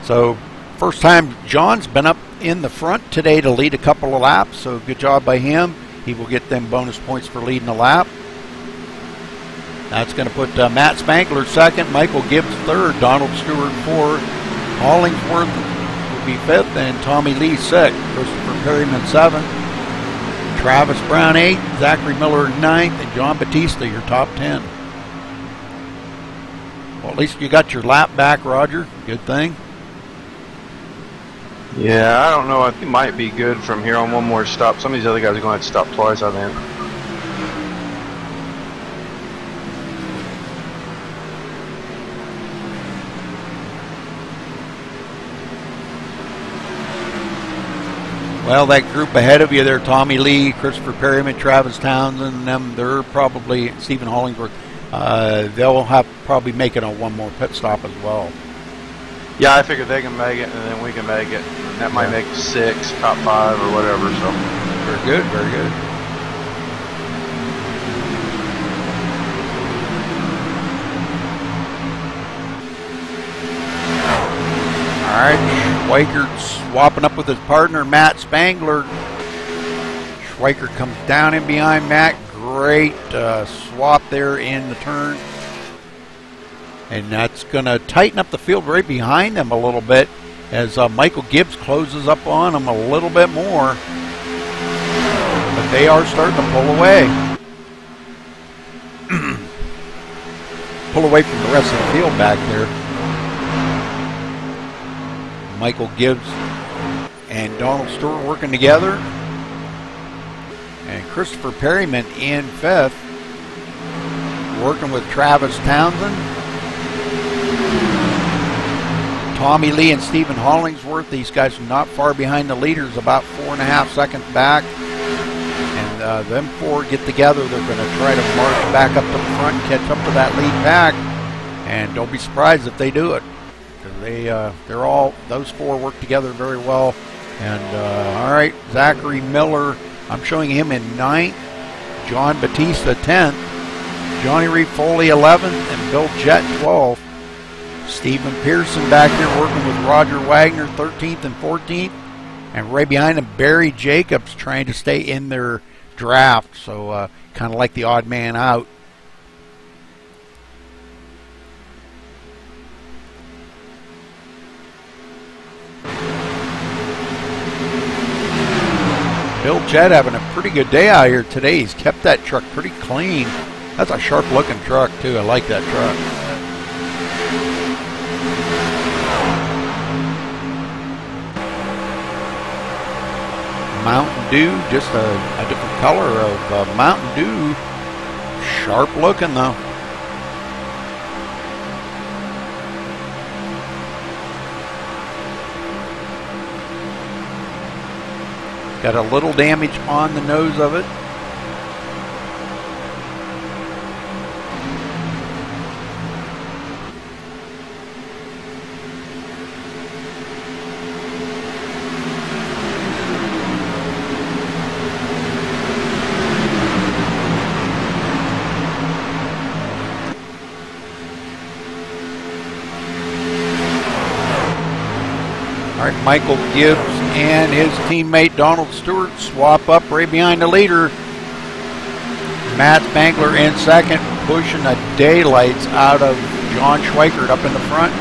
So first time John's been up in the front today to lead a couple of laps, so good job by him. He will get them bonus points for leading a lap. That's going to put Matt Spangler second, Michael Gibbs third, Donald Stewart fourth, Hollingsworth will be fifth, and Tommy Lee sixth, Christopher Perryman seventh, Travis Brown eighth, Zachary Miller ninth, and John Batista your top 10. Well, at least you got your lap back, Roger. Good thing. Yeah, I don't know. I think it might be good from here on one more stop. Some of these other guys are going to have to stop twice, I think. Well, that group ahead of you there, Tommy Lee, Christopher Perryman, Travis Townsend, them, they're probably, Stephen Hollingsworth, they'll have probably make it on one more pit stop as well. Yeah, I figured they can make it, and then we can make it. That might make 6, top 5, or whatever. So very good, very good. All right, Schweikert's swapping up with his partner, Matt Spangler. Schweikert comes down in behind Matt. Great swap there in the turn. And that's going to tighten up the field right behind them a little bit as Michael Gibbs closes up on them a little bit more. But they are starting to pull away. Pull away from the rest of the field back there. Michael Gibbs and Donald Stewart working together. And Christopher Perryman in fifth, working with Travis Townsend. Tommy Lee and Stephen Hollingsworth, these guys are not far behind the leaders, about 4.5 seconds back. And them four get together. They're going to try to march back up to the front and catch up to that lead pack. And don't be surprised if they do it. Because they're all, those four work together very well. And all right, Zachary Miller, I'm showing him in 9th. John Batista 10th. Johnny Reed Foley 11th. And Bill Jett 12th. Stephen Pearson back here working with Roger Wagner 13th and 14th. And right behind him, Barry Jacobs trying to stay in their draft. So kind of like the odd man out. Bill Jett having a pretty good day out here today. He's kept that truck pretty clean. That's a sharp looking truck too. I like that truck. Mountain Dew, just a different color of Mountain Dew. Sharp looking though. Got a little damage on the nose of it. Michael Gibbs and his teammate Donald Stewart swap up right behind the leader. Matt Spangler in second, pushing the daylights out of John Schweikert up in the front.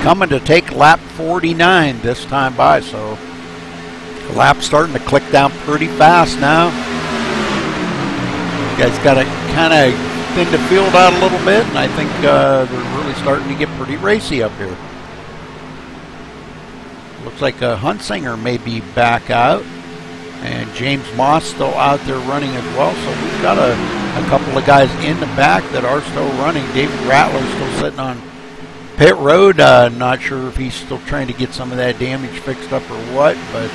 Coming to take lap 49 this time by, so the lap's starting to click down pretty fast now. You guys got to kind of thin the field out a little bit, and I think they're really starting to get pretty racy up here. Looks like Huntsinger may be back out, and James Moss still out there running as well. So we've got a couple of guys in the back that are still running. David Rattler's still sitting on pit road. Not sure if he's still trying to get some of that damage fixed up or what, but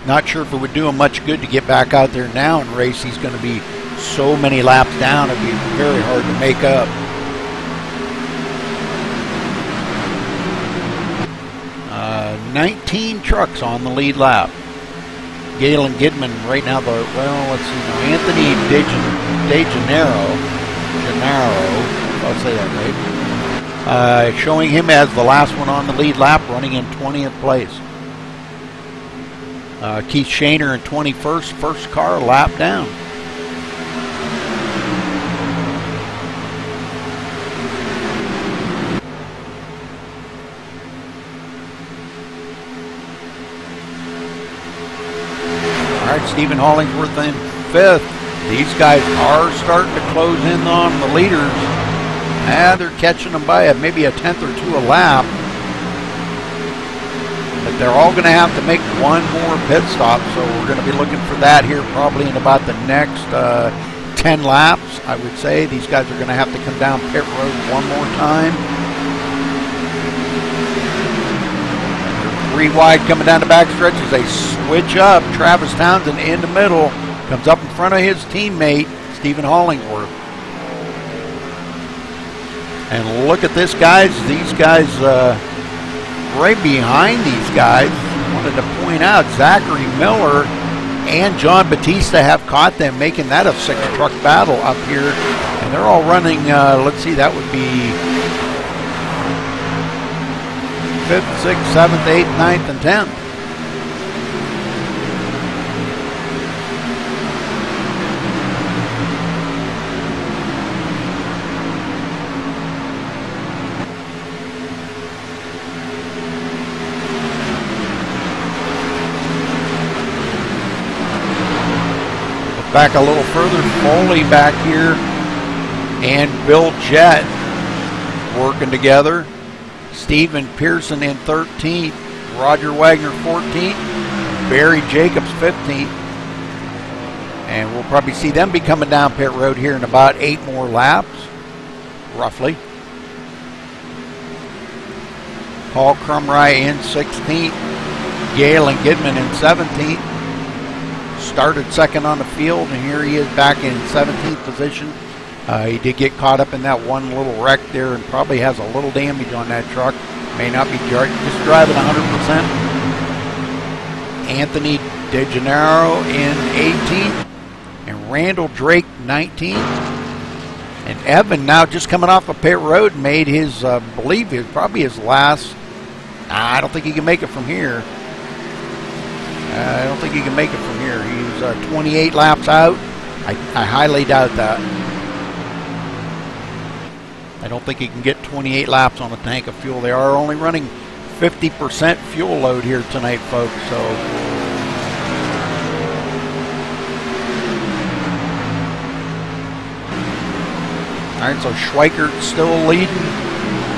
Not sure if it would do him much good to get back out there now and race. He's going to be so many laps down, it'd be very hard to make up. 19 trucks on the lead lap. Galen Gidman right now, let's see now, Anthony DeGennaro, I'll say that right, showing him as the last one on the lead lap, running in 20th place. Keith Shaner in 21st, first car lap down. All right, Stephen Hollingsworth in 5th. These guys are starting to close in on the leaders. They're catching them by maybe a 10th or 2 a lap. But they're all going to have to make one more pit stop, so we're going to be looking for that here probably in about the next 10 laps, I would say. These guys are going to have to come down pit road one more time. 3 wide coming down the back stretch as they switch up. Travis Townsend in the middle, comes up in front of his teammate, Stephen Hollingsworth. And look at this, guys. These guys, right behind these guys, I wanted to point out, Zachary Miller and John Batista have caught them, making that a 6-truck battle up here. And they're all running, let's see, that would be 5th, 6th, 7th, 8th, 9th, and 10th. Back a little further, Foley back here and Bill Jett working together. Stephen Pearson in 13th, Roger Wagner 14th, Barry Jacobs 15th. And we'll probably see them be coming down pit road here in about 8 more laps, roughly. Paul Crumry in 16th, Galen Gidman in 17th. Started second on the field, and here he is back in 17th position. He did get caught up in that one little wreck there and probably has a little damage on that truck. May not be just driving 100%. Anthony DeGennaro in 18th, and Randall Drake 19th. And Evan now just coming off of pit road made his, believe it, probably his last. I don't think he can make it from here. I don't think he can make it from here. He's 28 laps out. I highly doubt that. I don't think he can get 28 laps on a tank of fuel. They are only running 50% fuel load here tonight, folks. So, all right, so Schweikert still leading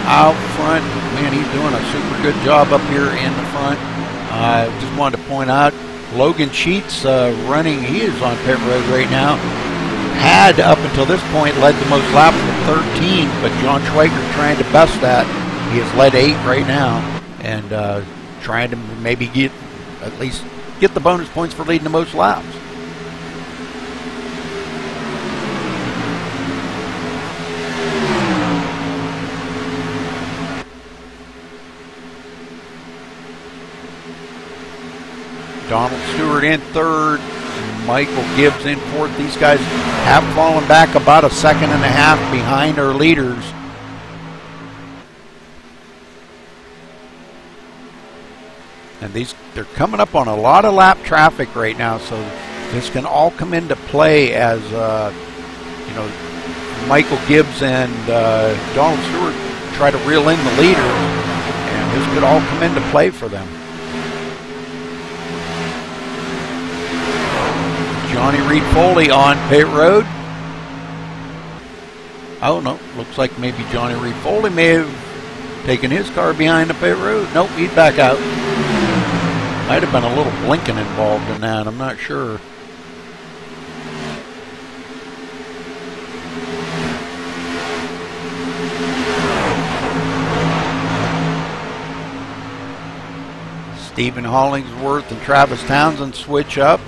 out front. Man, he's doing a super good job up here in the front. Just wanted to point out, Logan Sheets running, he is on pit road right now. Had, up until this point, led the most laps with 13, but John Schweikert trying to best that. He has led 8 right now, and trying to maybe at least get the bonus points for leading the most laps. Donald Stewart in 3rd, Michael Gibbs in 4th. These guys have fallen back about a 1.5 seconds behind our leaders. And they're coming up on a lot of lap traffic right now, so this can all come into play as Michael Gibbs and Donald Stewart try to reel in the leaders, and this could all come into play for them. Johnny Reed Foley on pit road. Oh no, looks like maybe Johnny Reed Foley may have taken his car behind the pit road. Nope, he's back out. Might have been a little blinking involved in that, I'm not sure. Stephen Hollingsworth and Travis Townsend switch up,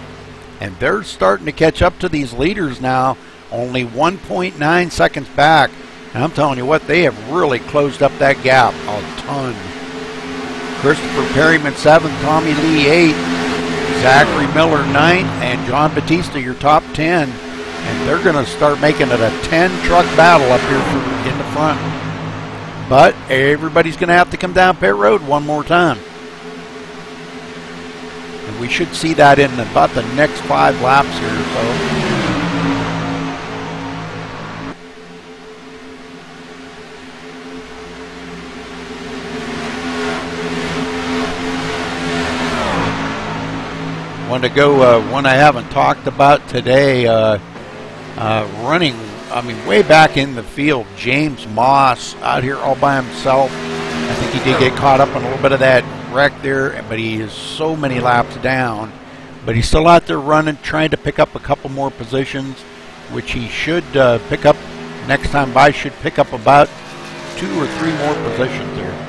and they're starting to catch up to these leaders now, only 1.9 seconds back. And I'm telling you what, they have really closed up that gap a ton. Christopher Perryman 7th, Tommy Lee 8th, Zachary Miller 9th, and John Batista your top 10. And they're going to start making it a 10-truck battle up here in the front. But everybody's going to have to come down pit road one more time. And we should see that in about the next 5 laps here or so. Want to go one I haven't talked about today, running, way back in the field, James Moss out here all by himself. I think he did get caught up in a little bit of that wreck there, but he is so many laps down. But he's still out there running, trying to pick up a couple more positions, which he should pick up next time by, should pick up about 2 or 3 more positions there.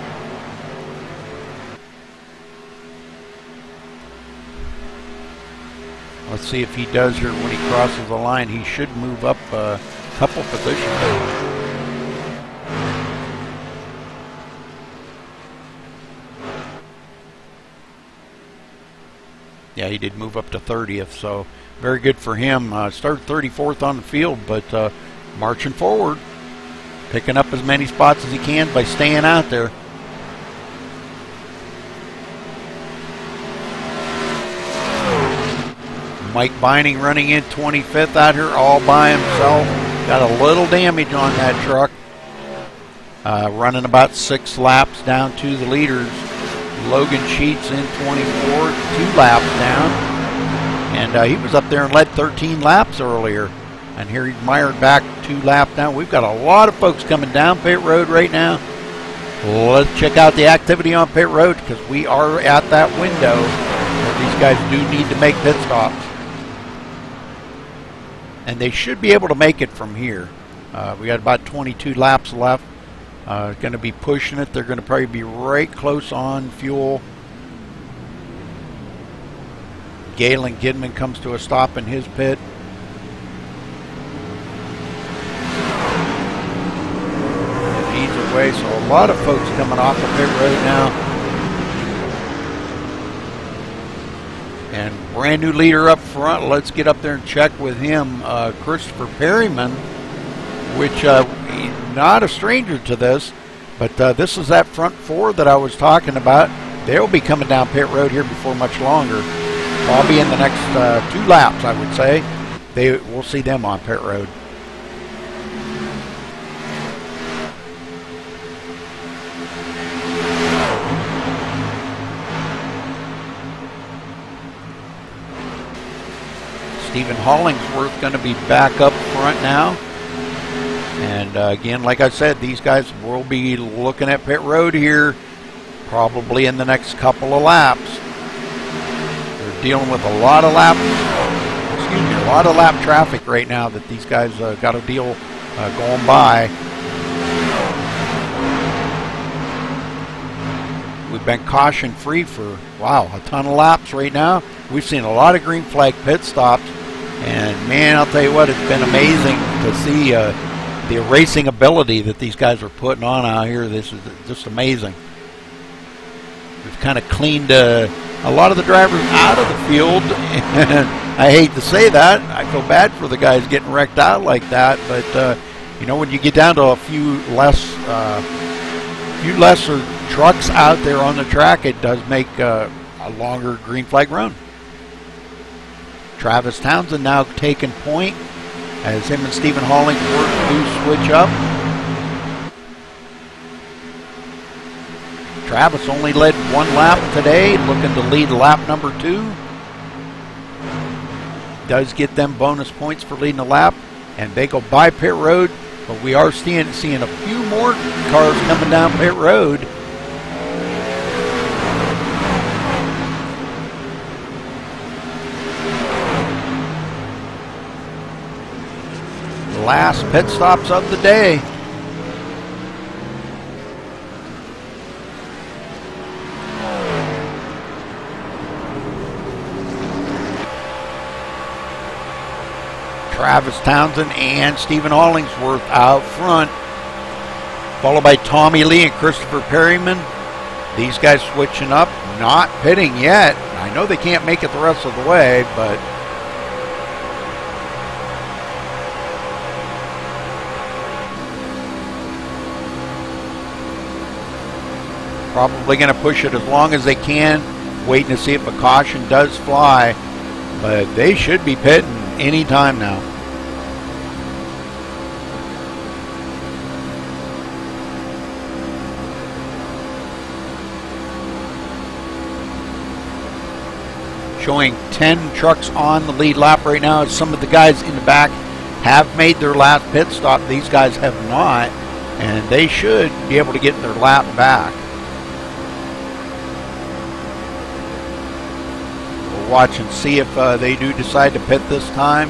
Let's see if he does here when he crosses the line. He should move up a couple positions. Yeah, he did move up to 30th, so very good for him. Started 34th on the field, but marching forward, picking up as many spots as he can by staying out there. Mike Binding running in 25th out here all by himself. Got a little damage on that truck. Running about 6 laps down to the leaders. Logan Sheets in 24th, 2 laps down. And he was up there and led 13 laps earlier. And here he's mired back 2 laps down. We've got a lot of folks coming down pit road right now. Let's check out the activity on pit road, because we are at that window where these guys do need to make pit stops. And they should be able to make it from here. We got about 22 laps left. Going to be pushing it. They're going to probably be right close on fuel. Galen Gidman comes to a stop in his pit. And he's away, so a lot of folks coming off the pit road now. And brand new leader up front. Let's get up there and check with him. Christopher Perryman, which not a stranger to this, but this is that front 4 that I was talking about. They'll be coming down pit road here before much longer. Probably in the next 2 laps, I would say. We'll see them on pit road. Stephen Hollingsworth going to be back up front now. And again, like I said, these guys will be looking at pit road here probably in the next couple of laps. They're dealing with a lot of lap traffic right now that these guys got a deal going by. We've been caution free for, wow, a ton of laps right now. We've seen a lot of green flag pit stops. And man, I'll tell you what, it's been amazing to see the racing ability that these guys are putting on out here. This is just amazing. We've kind of cleaned a lot of the drivers out of the field. And I hate to say that. I feel bad for the guys getting wrecked out like that. But, you know, when you get down to a few lesser trucks out there on the track, it does make a longer green flag run. Travis Townsend now taking point as him and Stephen Hollingsworth do switch up. Travis only led 1 lap today, looking to lead lap number 2. Does get them bonus points for leading a lap, and they go by pit road, but we are seeing a few more cars coming down pit road. Last pit stops of the day. Travis Townsend and Stephen Hollingsworth out front, followed by Tommy Lee and Christopher Perryman. These guys switching up, not pitting yet. I know they can't make it the rest of the way, but probably going to push it as long as they can, waiting to see if a caution does fly. But they should be pitting any time now. Showing 10 trucks on the lead lap right now. Some of the guys in the back have made their last pit stop. These guys have not, and they should be able to get their lap back. We'll watch and see if they do decide to pit this time.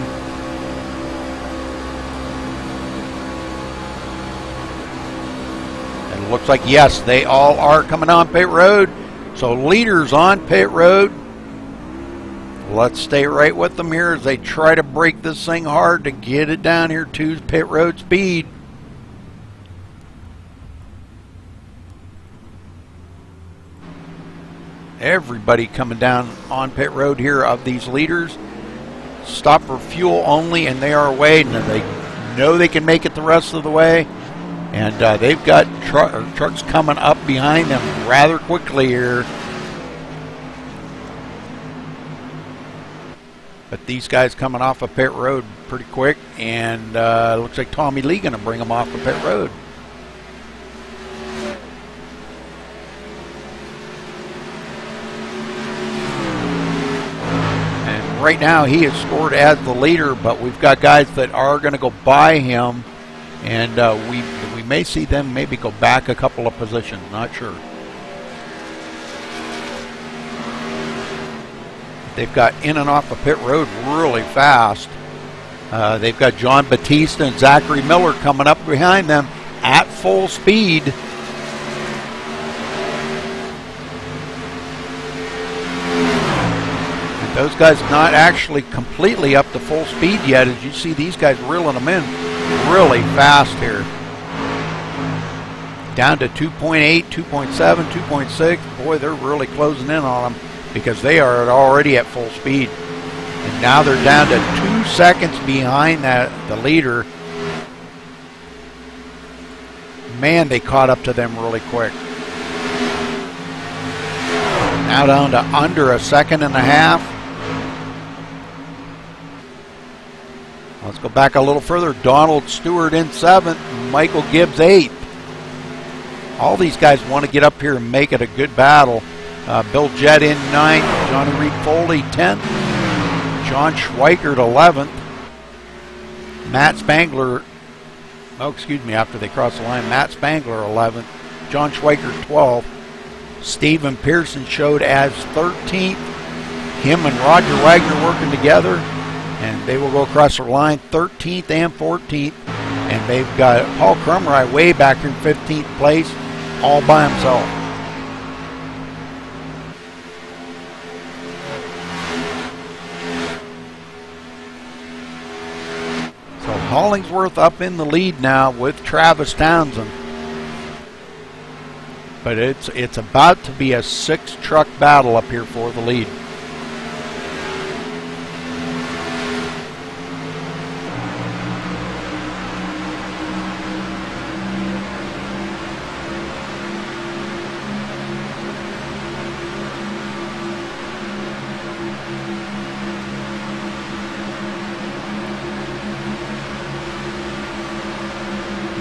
And it looks like, yes, they all are coming on pit road. So leaders on pit road. Let's stay right with them here as they try to break this thing hard to get it down here to pit road speed. Everybody coming down on pit road here of these leaders. Stop for fuel only, and they are away. And they know they can make it the rest of the way. And they've got trucks coming up behind them rather quickly here. But these guys coming off of pit road pretty quick, and looks like Tommy Lee going to bring them off of pit road. And right now he is scored as the leader, but we've got guys that are going to go by him, and we may see them maybe go back a couple of positions, not sure. They've got in and off of pit road really fast. They've got John Batista and Zachary Miller coming up behind them at full speed. And those guys not actually completely up to full speed yet, as you see these guys reeling them in really fast here. Down to 2.8, 2.7, 2.6. Boy, they're really closing in on them, because they are already at full speed. And now they're down to 2 seconds behind the leader. Man, they caught up to them really quick. Now down to under a second and a half. Let's go back a little further. Donald Stewart in 7th, Michael Gibbs 8th. All these guys want to get up here and make it a good battle. Bill Jett in 9th, Johnny Reed Foley 10th, John Schweikert 11th, Matt Spangler, after they cross the line, Matt Spangler 11th, John Schweikert 12th, Stephen Pearson showed as 13th, him and Roger Wagner working together, and they will go across the line 13th and 14th, and they've got Paul Crumry way back here in 15th place, all by himself. Hollingsworth up in the lead now with Travis Townsend. But it's about to be a 6-truck battle up here for the lead.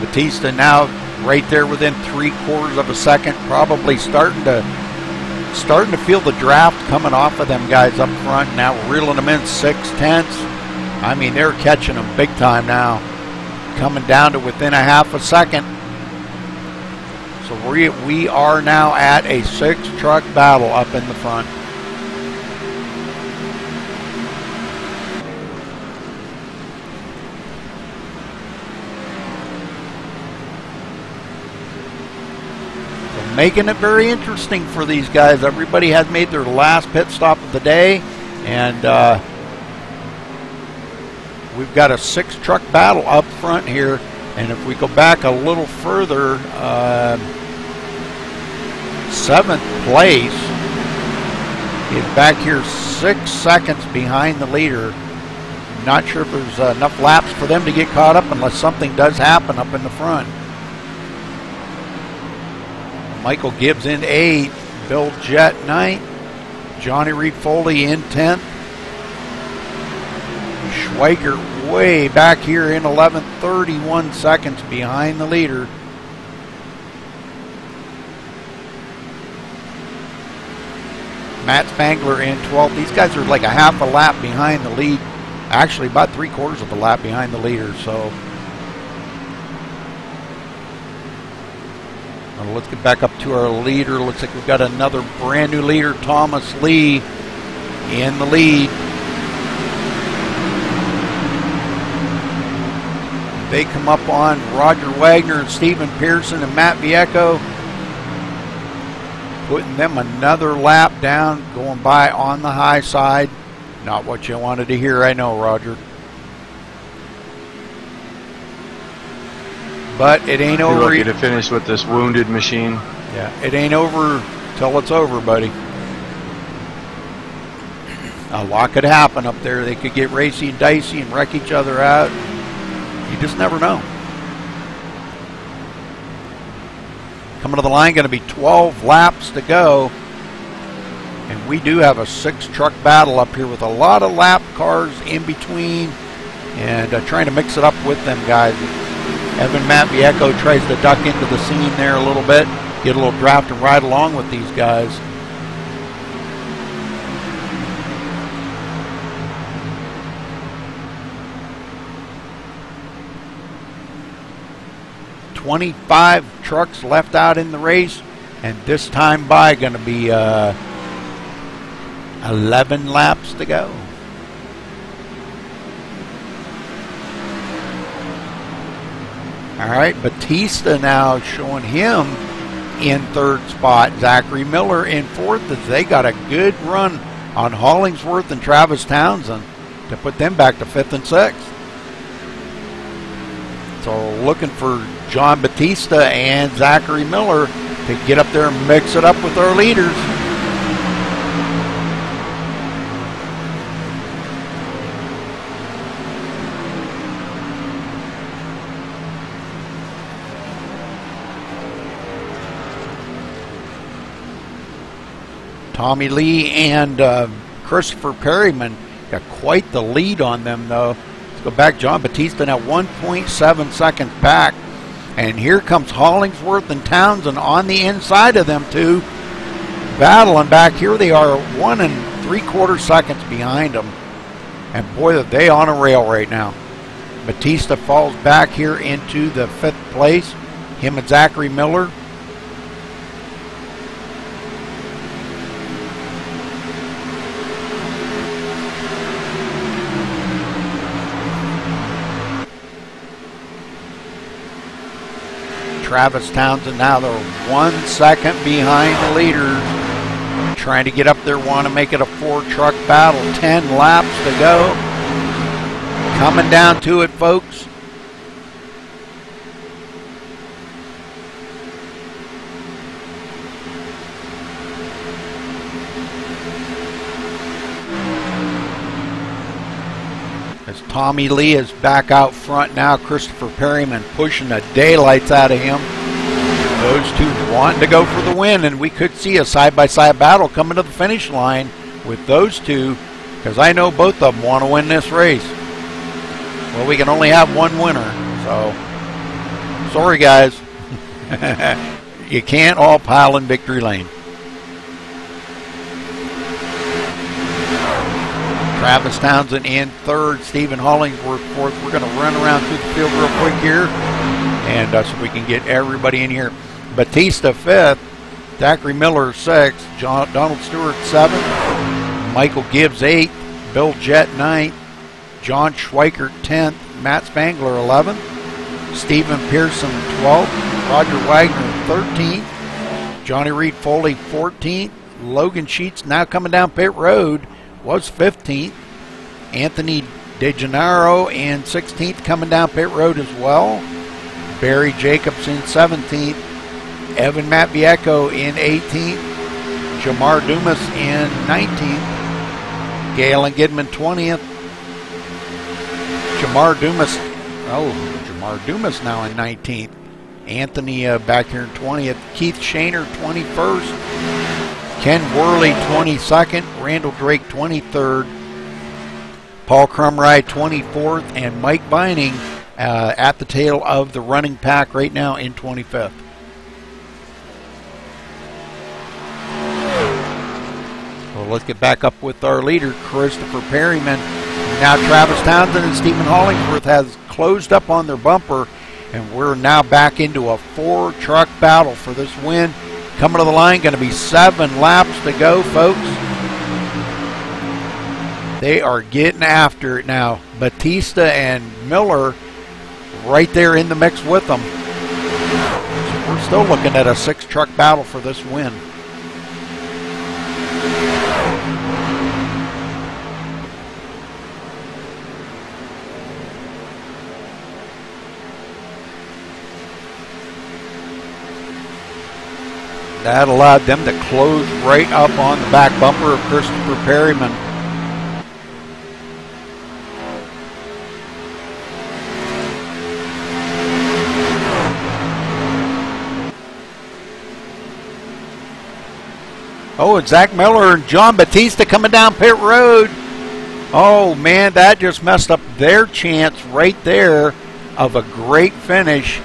Batista now right there within 3/4 of a second, probably starting to feel the draft coming off of them guys up front. Now reeling them in 6/10. I mean, they're catching them big time now, coming down to within a half a second. So we are now at a 6-truck battle up in the front. Making it very interesting for these guys. Everybody has made their last pit stop of the day, and we've got a 6-truck battle up front here. And if we go back a little further, 7th place is back here 6 seconds behind the leader. Not sure if there's enough laps for them to get caught up unless something does happen up in the front. Michael Gibbs in 8th, Bill Jett 9th, Johnny Reed Foley in 10th. Schweikert way back here in 11th, 31 seconds behind the leader. Matt Spangler in 12th. These guys are like a half a lap behind the lead. Actually, about 3/4 of a lap behind the leader. So well, let's get back up to our leader. Looks like we've got another brand new leader, Thomas Lee, in the lead. They come up on Roger Wagner and Stephen Pearson and Matt Vieco, putting them another lap down, going by on the high side. Not what you wanted to hear, I know, Roger. But it ain't over. Lucky to finish with this wounded machine. Yeah, it ain't over till it's over, buddy. A lot could happen up there. They could get racy and dicey and wreck each other out. You just never know. Coming to the line, going to be 12 laps to go. And we do have a 6-truck battle up here with a lot of lap cars in between and trying to mix it up with them guys. Evan Matt Vieco tries to duck into the scene there a little bit, get a little draft and ride along with these guys. "25 trucks left out in the race, and this time by going to be 11 laps to go." All right, Batista now showing him in 3rd spot. Zachary Miller in 4th as they got a good run on Hollingsworth and Travis Townsend to put them back to 5th and 6th. So looking for John Batista and Zachary Miller to get up there and mix it up with our leaders. Tommy Lee and Christopher Perryman got quite the lead on them, though. Let's go back. John Batista now 1.7 seconds back. And here comes Hollingsworth and Townsend on the inside of them two, battling back. Here they are 1 3/4 seconds behind them. And boy, are they on a rail right now. Batista falls back here into the 5th place. Him and Zachary Miller. Travis Townsend now they're 1 second behind the leaders. Trying to get up there, want to make it a 4-truck battle. 10 laps to go. Coming down to it, folks. As Tommy Lee is back out front now, Christopher Perryman pushing the daylights out of him. Those two wanting to go for the win, and we could see a side-by-side battle coming to the finish line with those two, because I know both of them want to win this race. Well, we can only have one winner, so sorry, guys. You can't all pile in victory lane. Travis Townsend in 3rd, Stephen Hollingsworth 4th. We're going to run around through the field real quick here, and so we can get everybody in here. Batista 5th, Zachary Miller 6th, Donald Stewart 7th, Michael Gibbs 8th, Bill Jett 9th, John Schweikert 10th, Matt Spangler 11th, Stephen Pearson 12th, Roger Wagner 13th, Johnny Reed Foley 14th, Logan Sheets now coming down pit road was 15th. Anthony De Gennaro in 16th coming down pit road as well. Barry Jacobs in 17th. Evan Matvieco in 18th. Jamar Dumas in 19th. Galen Gidman 20th. Jamar Dumas now in 19th. Anthony back here in 20th. Keith Shaner 21st. Ken Worley 22nd. Randall Drake 23rd. Paul Crumride 24th. And Mike Vining at the tail of the running pack right now in 25th. Well, let's get back up with our leader, Christopher Perryman. Now Travis Townsend and Stephen Hollingsworth has closed up on their bumper, and we're now back into a 4-truck battle for this win. Coming to the line, going to be 7 laps to go, folks. They are getting after it now. Batista and Miller right there in the mix with them. So we're still looking at a 6-truck battle for this win. That allowed them to close right up on the back bumper of Christopher Perryman. Oh, and Zach Miller and John Batista coming down pit road. Oh, man, that just messed up their chance right there of a great finish.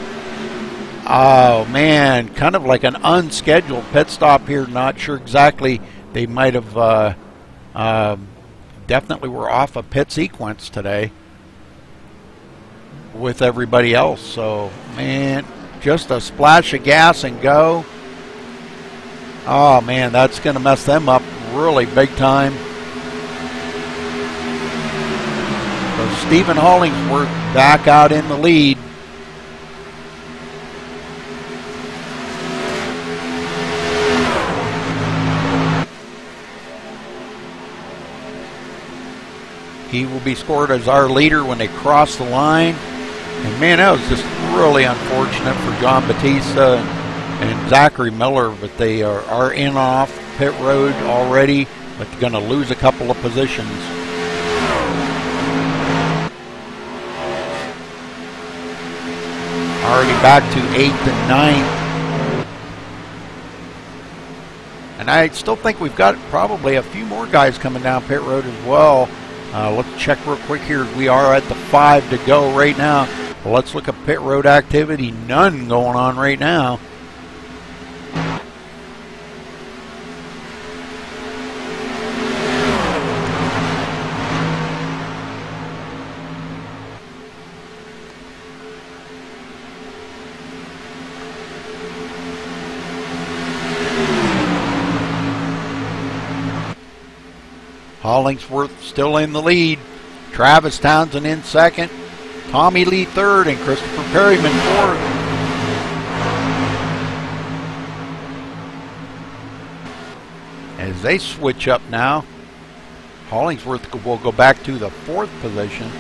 Oh, man, kind of like an unscheduled pit stop here. Not sure exactly. They might have definitely were off a pit sequence today with everybody else. So, man, just a splash of gas and go. Oh, man, that's going to mess them up really big time. So Stephen Hollingsworth back out in the lead. He will be scored as our leader when they cross the line. And, man, that was just really unfortunate for John Batista and Zachary Miller, but they are in off pit road already, but they're going to lose a couple of positions. Already back to 8th and 9th. And I still think we've got probably a few more guys coming down pit road as well. Let's check real quick here. We are at the 5 to go right now. Well, let's look at pit road activity. None going on right now. Hollingsworth still in the lead. Travis Townsend in 2nd. Tommy Lee 3rd and Christopher Perryman 4th. As they switch up now, Hollingsworth will go back to the 4th position.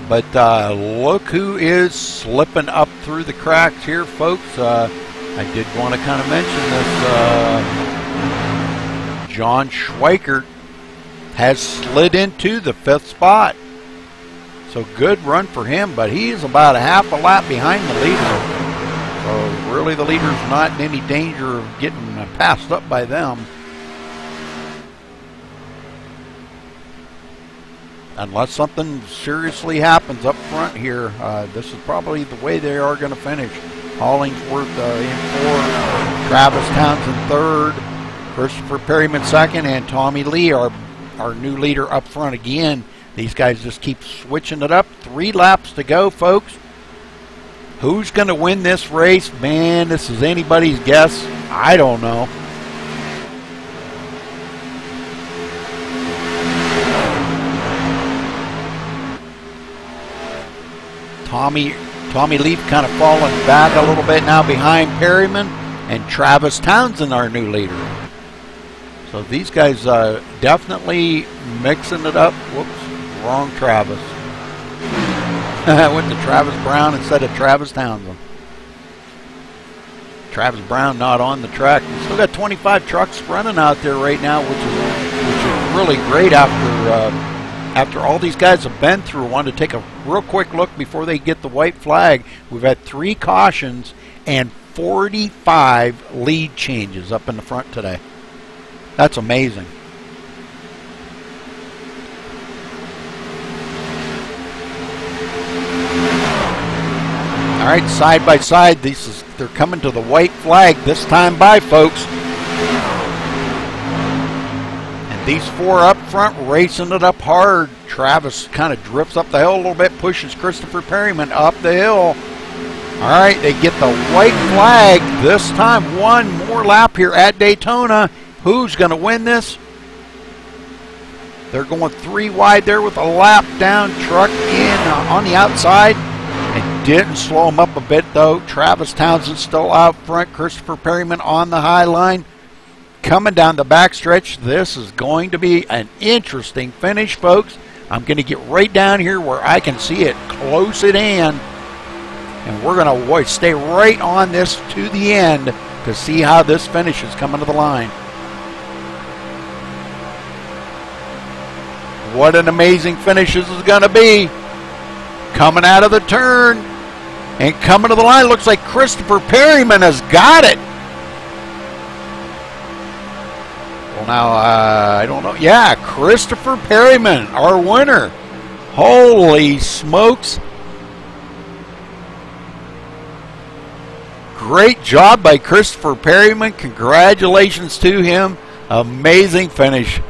But look who is slipping up through the cracks here, folks. I did want to kind of mention this. John Schweikert has slid into the 5th spot. So good run for him, but he is about a half a lap behind the leader. So really the leader's not in any danger of getting passed up by them. Unless something seriously happens up front here, this is probably the way they are going to finish. Hollingsworth in 4th, Travis Townsend 3rd, Christopher Perryman 2nd, and Tommy Lee, our new leader up front again. These guys just keep switching it up. 3 laps to go, folks. Who's going to win this race? Man, this is anybody's guess. I don't know. Tommy Lee kind of falling back a little bit now behind Perryman, and Travis Townsend, our new leader. So these guys definitely mixing it up. Whoops, wrong Travis. I went to Travis Brown instead of Travis Townsend. Travis Brown not on the track. We still got 25 trucks running out there right now, which is really great after all these guys have been through. I wanted to take a real quick look before they get the white flag. We've had 3 cautions and 45 lead changes up in the front today. That's amazing. All right, side by side, they're coming to the white flag this time by, folks. And these 4 up front racing it up hard. Travis kind of drifts up the hill a little bit, pushes Christopher Perryman up the hill. All right, they get the white flag this time. One more lap here at Daytona. Who's going to win this? They're going 3 wide there with a lap down truck in on the outside. It didn't slow him up a bit, though. Travis Townsend still out front. Christopher Perryman on the high line. Coming down the backstretch, this is going to be an interesting finish, folks. I'm going to get right down here where I can see it close at hand. And we're going to stay right on this to the end to see how this finish is coming to the line. What an amazing finish this is going to be. Coming out of the turn and coming to the line. Looks like Christopher Perryman has got it. Well, now, I don't know. Yeah, Christopher Perryman, our winner. Holy smokes. Great job by Christopher Perryman. Congratulations to him. Amazing finish.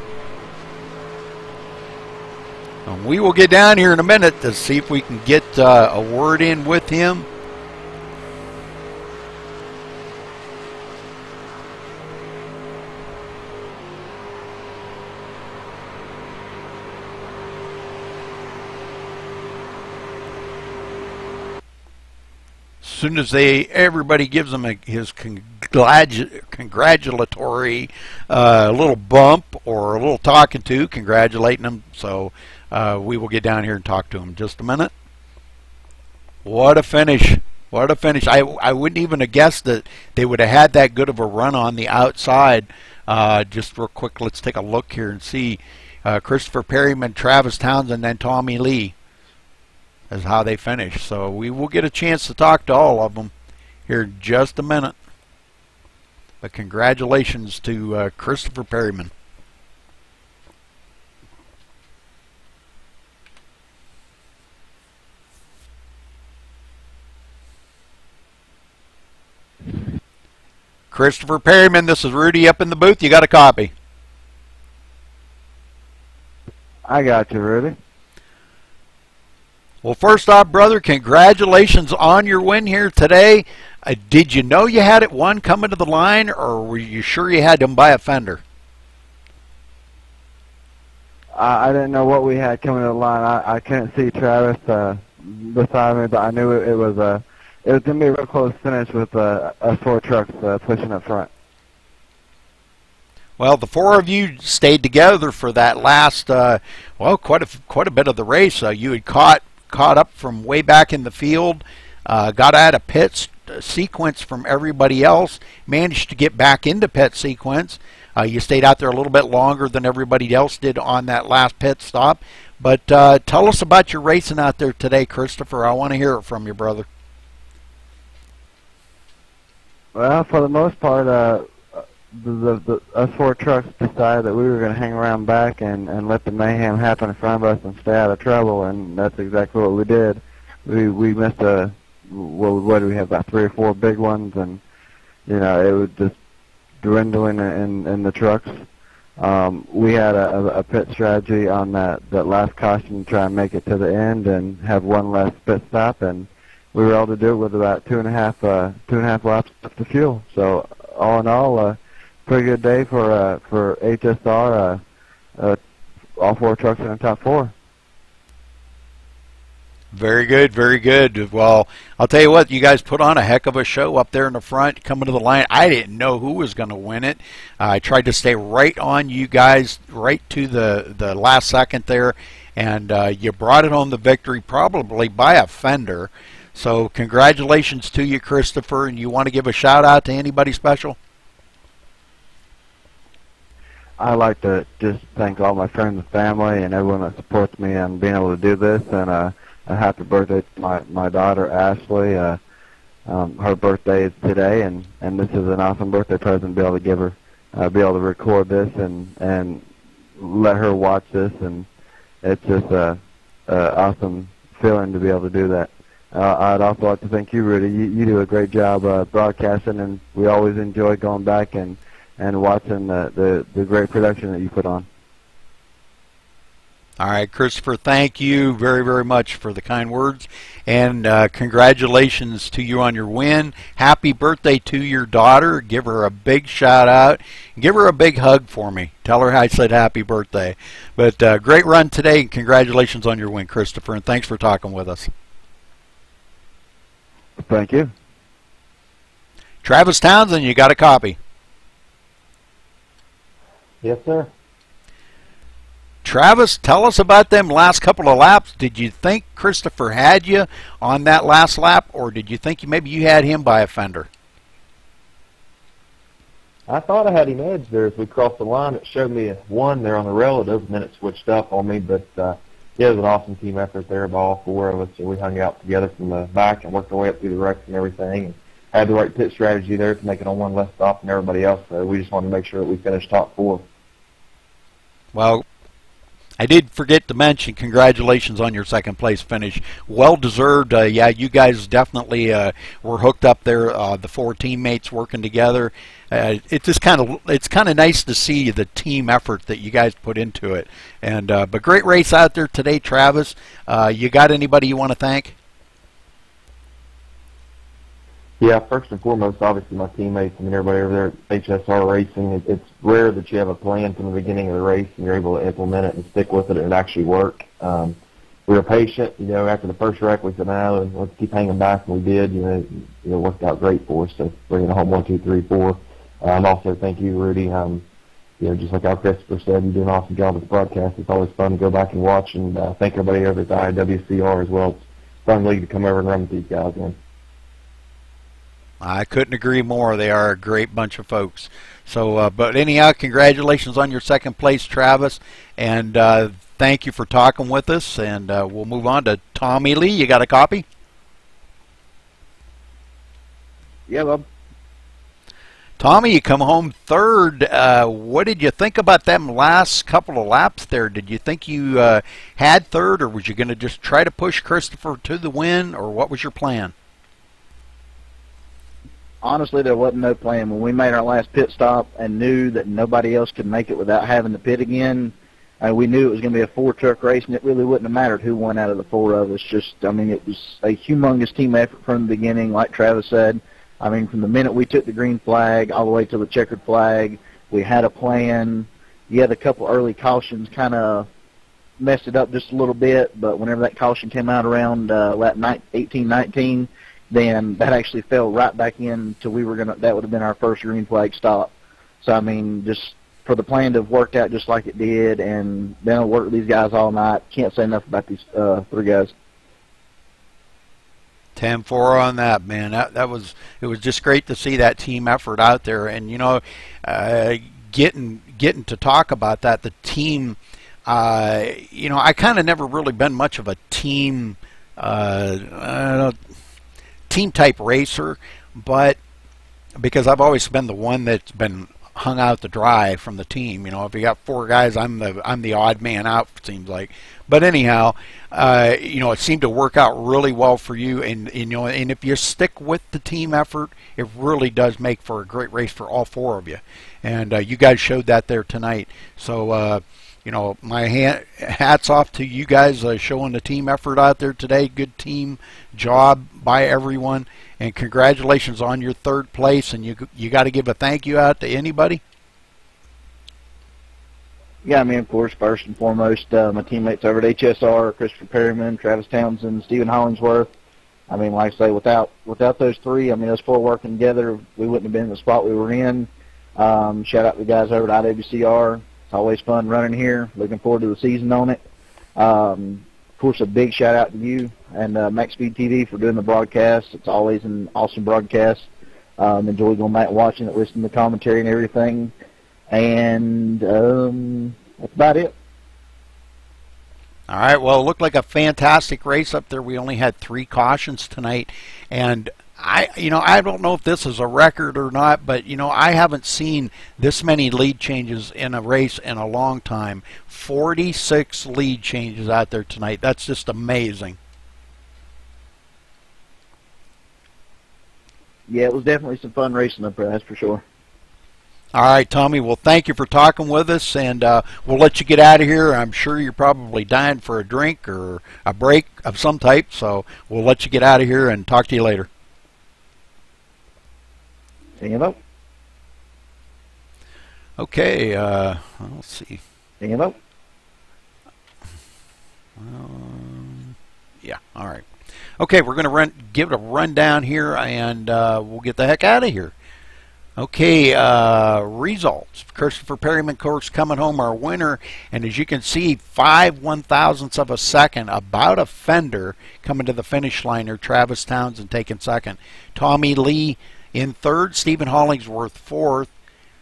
And we will get down here in a minute to see if we can get a word in with him. As soon as everybody gives him his congratulatory little bump or a little talking to, congratulating him. So we will get down here and talk to him in just a minute. What a finish. What a finish. I wouldn't even have guessed that they would have had that good of a run on the outside. Just real quick, let's take a look here and see. Christopher Perryman, Travis Townsend, and Tommy Lee is how they finished. So we will get a chance to talk to all of them here in just a minute. But congratulations to Christopher Perryman. Christopher Perryman, this is Rudy up in the booth. You got a copy? I got you, Rudy. Well, first off, brother, congratulations on your win here today. Did you know you had it won coming to the line, or were you sure you had them by a fender? I didn't know what we had coming to the line. I couldn't see Travis beside me, but I knew it was going to be a real close finish with us 4 trucks pushing up front. Well, the 4 of you stayed together for that last, well, quite a bit of the race. You had caught up from way back in the field, got out of pit sequence from everybody else, managed to get back into pit sequence. You stayed out there a little bit longer than everybody else did on that last pit stop. But tell us about your racing out there today, Christopher. I want to hear it from you, brother. Well, for the most part, us 4 trucks decided that we were going to hang around back and let the mayhem happen in front of us and stay out of trouble, and that's exactly what we did. We missed what do we have, about 3 or 4 big ones, and you know, it was just dwindling in the trucks. We had a pit strategy on that last caution to try and make it to the end and have one less pit stop, and we were able to do it with about 2.5 laps to fuel. So all in all, pretty good day for HSR. All 4 trucks in the top 4. Very good, very good. Well, I'll tell you what, you guys put on a heck of a show up there in the front, coming to the line. I didn't know who was going to win it. I tried to stay right on you guys, right to the last second there, and you brought it home the victory, probably by a fender. So congratulations to you, Christopher, and you want to give a shout-out to anybody special? I'd like to just thank all my friends and family and everyone that supports me on being able to do this, and a happy birthday to my daughter, Ashley. Her birthday is today, and this is an awesome birthday present to be able to give her, be able to record this and let her watch this, and it's just a awesome feeling to be able to do that. I'd also like to thank you, Rudy. You do a great job broadcasting, and we always enjoy going back and watching the great production that you put on. All right, Christopher, thank you very, very much for the kind words, and congratulations to you on your win. Happy birthday to your daughter. Give her a big shout out. Give her a big hug for me. Tell her I said happy birthday. But great run today, and congratulations on your win, Christopher, and thanks for talking with us. Thank you. Travis Townsend, you got a copy. Yes, sir. Travis, tell us about them last couple of laps. Did you think Christopher had you on that last lap, or did you think maybe you had him by a fender? I thought I had him edged there as we crossed the line. It showed me a 1 there on the relative, and then it switched up on me. But yeah, it was an awesome team effort there by all 4 of us. So we hung out together from the back and worked our way up through the wrecks and everything, and had the right pit strategy there to make it on 1 less stop than everybody else. So we just wanted to make sure that we finished top 4. Well, I did forget to mention congratulations on your second place finish. Well deserved. Yeah, you guys definitely were hooked up there. The 4 teammates working together. It's just kind of nice to see the team effort that you guys put into it. And but great race out there today, Travis. You got anybody you want to thank? Yeah, first and foremost, obviously my teammates. I mean, everybody over there at HSR Racing. It's rare that you have a plan from the beginning of the race and you're able to implement it and stick with it and actually work. We were patient. You know, after the first wreck, we said, "No, let's keep hanging back," and we did. It worked out great for us. So bringing it home 1, 2, 3, 4. Also, thank you, Rudy. Just like how Christopher said, you do an awesome job with the broadcast. It's always fun to go back and watch, and thank everybody over at the IWCR as well. It's a fun league to come over and run with these guys in. I couldn't agree more. They are a great bunch of folks. So, but anyhow, congratulations on your second place, Travis, and thank you for talking with us. And we'll move on to Tommy Lee. You got a copy? Yeah, Bob. Tommy, you come home third. What did you think about them last couple of laps there? Did you think you had third, or was you going to just try to push Christopher to the win, or what was your plan? Honestly, there wasn't no plan. When we made our last pit stop and knew that nobody else could make it without having to pit again, we knew it was going to be a 4-truck race, and it really wouldn't have mattered who won out of the 4 of us. It was a humongous team effort from the beginning, like Travis said. From the minute we took the green flag all the way to the checkered flag, we had a plan. You had a couple early cautions kind of messed it up just a little bit, but whenever that caution came out around lap 18, 19, then that actually fell right back in to that would have been our first green flag stop. So, just for the plan to have worked out just like it did, and then I'll work with these guys all night. Can't say enough about these 3 guys. 10-4 on that, man. It was just great to see that team effort out there, and getting to talk about that. The team, I kind of never really been much of a team type racer, but because I've always been the one that's been hung out to dry from the team. If you got 4 guys, I'm the odd man out, it seems like. But anyhow, it seemed to work out really well for you, and if you stick with the team effort, it really does make for a great race for all 4 of you, and you guys showed that there tonight. So my hats off to you guys showing the team effort out there today. Good team job by everyone, and congratulations on your 3rd place. And you got to give a thank you out to anybody? Yeah, I mean, of course, first and foremost, my teammates over at HSR, Christopher Perryman, Travis Townsend, Stephen Hollingsworth. I mean, like I say, without those three, I mean, those four working together, we wouldn't have been in the spot we were in. Shout out to the guys over at IWCR. It's always fun running here. Looking forward to the season on it. Of course, a big shout out to you and MaxSpeedTV for doing the broadcast. It's always an awesome broadcast. Enjoy going back and watching it, listening to the commentary and everything. And that's about it. All right, well, it looked like a fantastic race up there. We only had 3 cautions tonight, and I don't know if this is a record or not, but I haven't seen this many lead changes in a race in a long time. 46 lead changes out there tonight. That's just amazing. Yeah, it was definitely some fun racing up there, that's for sure. All right, Tommy, well, thank you for talking with us, and we'll let you get out of here. I'm sure you're probably dying for a drink or a break of some type, so we'll let you get out of here and talk to you later. See you later. Okay, let's see. See you later. Yeah, all right. Okay, we're going to give it a rundown here, and we'll get the heck out of here. Okay, results. Christopher Perryman, of course, coming home our winner. And as you can see, 5 1/1000ths of a second, about a fender, coming to the finish line there. Travis Townsend taking second. Tommy Lee in third. Stephen Hollingsworth fourth.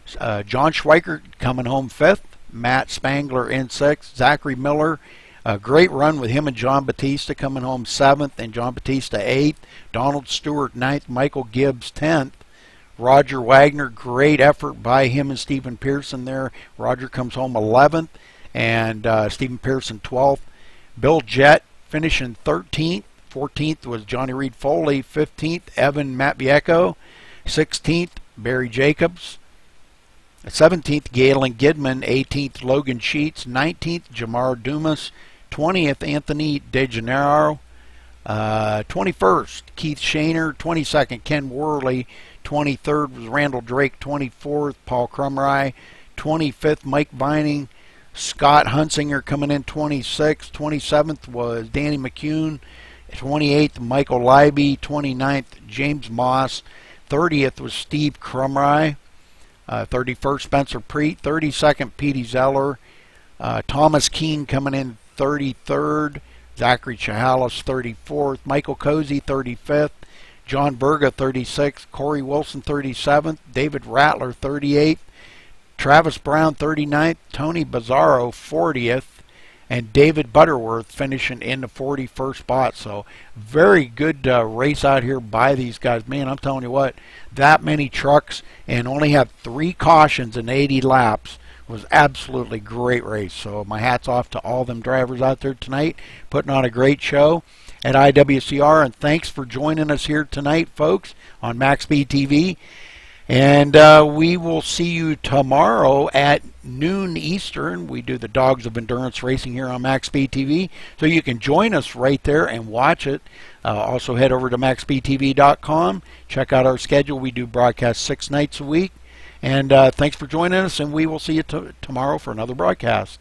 John Schweikert coming home fifth. Matt Spangler in sixth. Zachary Miller, a great run with him and John Batista coming home seventh, and John Batista eighth. Donald Stewart ninth. Michael Gibbs 10th. Roger Wagner, great effort by him and Stephen Pearson there. Roger comes home 11th, and Stephen Pearson 12th. Bill Jett finishing 13th. 14th was Johnny Reed Foley. 15th, Evan Matviecko. 16th, Barry Jacobs. 17th, Galen Gidman. 18th, Logan Sheets. 19th, Jamar Dumas. 20th, Anthony DeGennaro. 21st, Keith Shaner. 22nd, Ken Worley. 23rd was Randall Drake. 24th, Paul Crumry. 25th, Mike Vining. Scott Hunsinger coming in 26th. 27th was Danny McCune. 28th, Michael Leiby. 29th, James Moss. 30th was Steve Crumry. 31st, Spencer Preet. 32nd, Petey Zeller. Thomas Keene coming in 33rd. Zachary Chahalis 34th. Michael Cozy 35th. John Berga 36th. Corey Wilson 37th. David Rattler 38th. Travis Brown 39th. Tony Bizarro 40th. And David Butterworth finishing in the 41st spot. So very good race out here by these guys. Man, I'm telling you what, that many trucks and only have 3 cautions in 80 laps was absolutely great race. So my hat's off to all them drivers out there tonight, putting on a great show at IWCR, and thanks for joining us here tonight, folks, on MaxSpeedTV. And we will see you tomorrow at noon Eastern. We do the Dogs of Endurance Racing here on MaxSpeedTV, so you can join us right there and watch it. Also head over to MaxSpeedTV.com. Check out our schedule. We do broadcast 6 nights a week. And thanks for joining us, and we will see you tomorrow for another broadcast.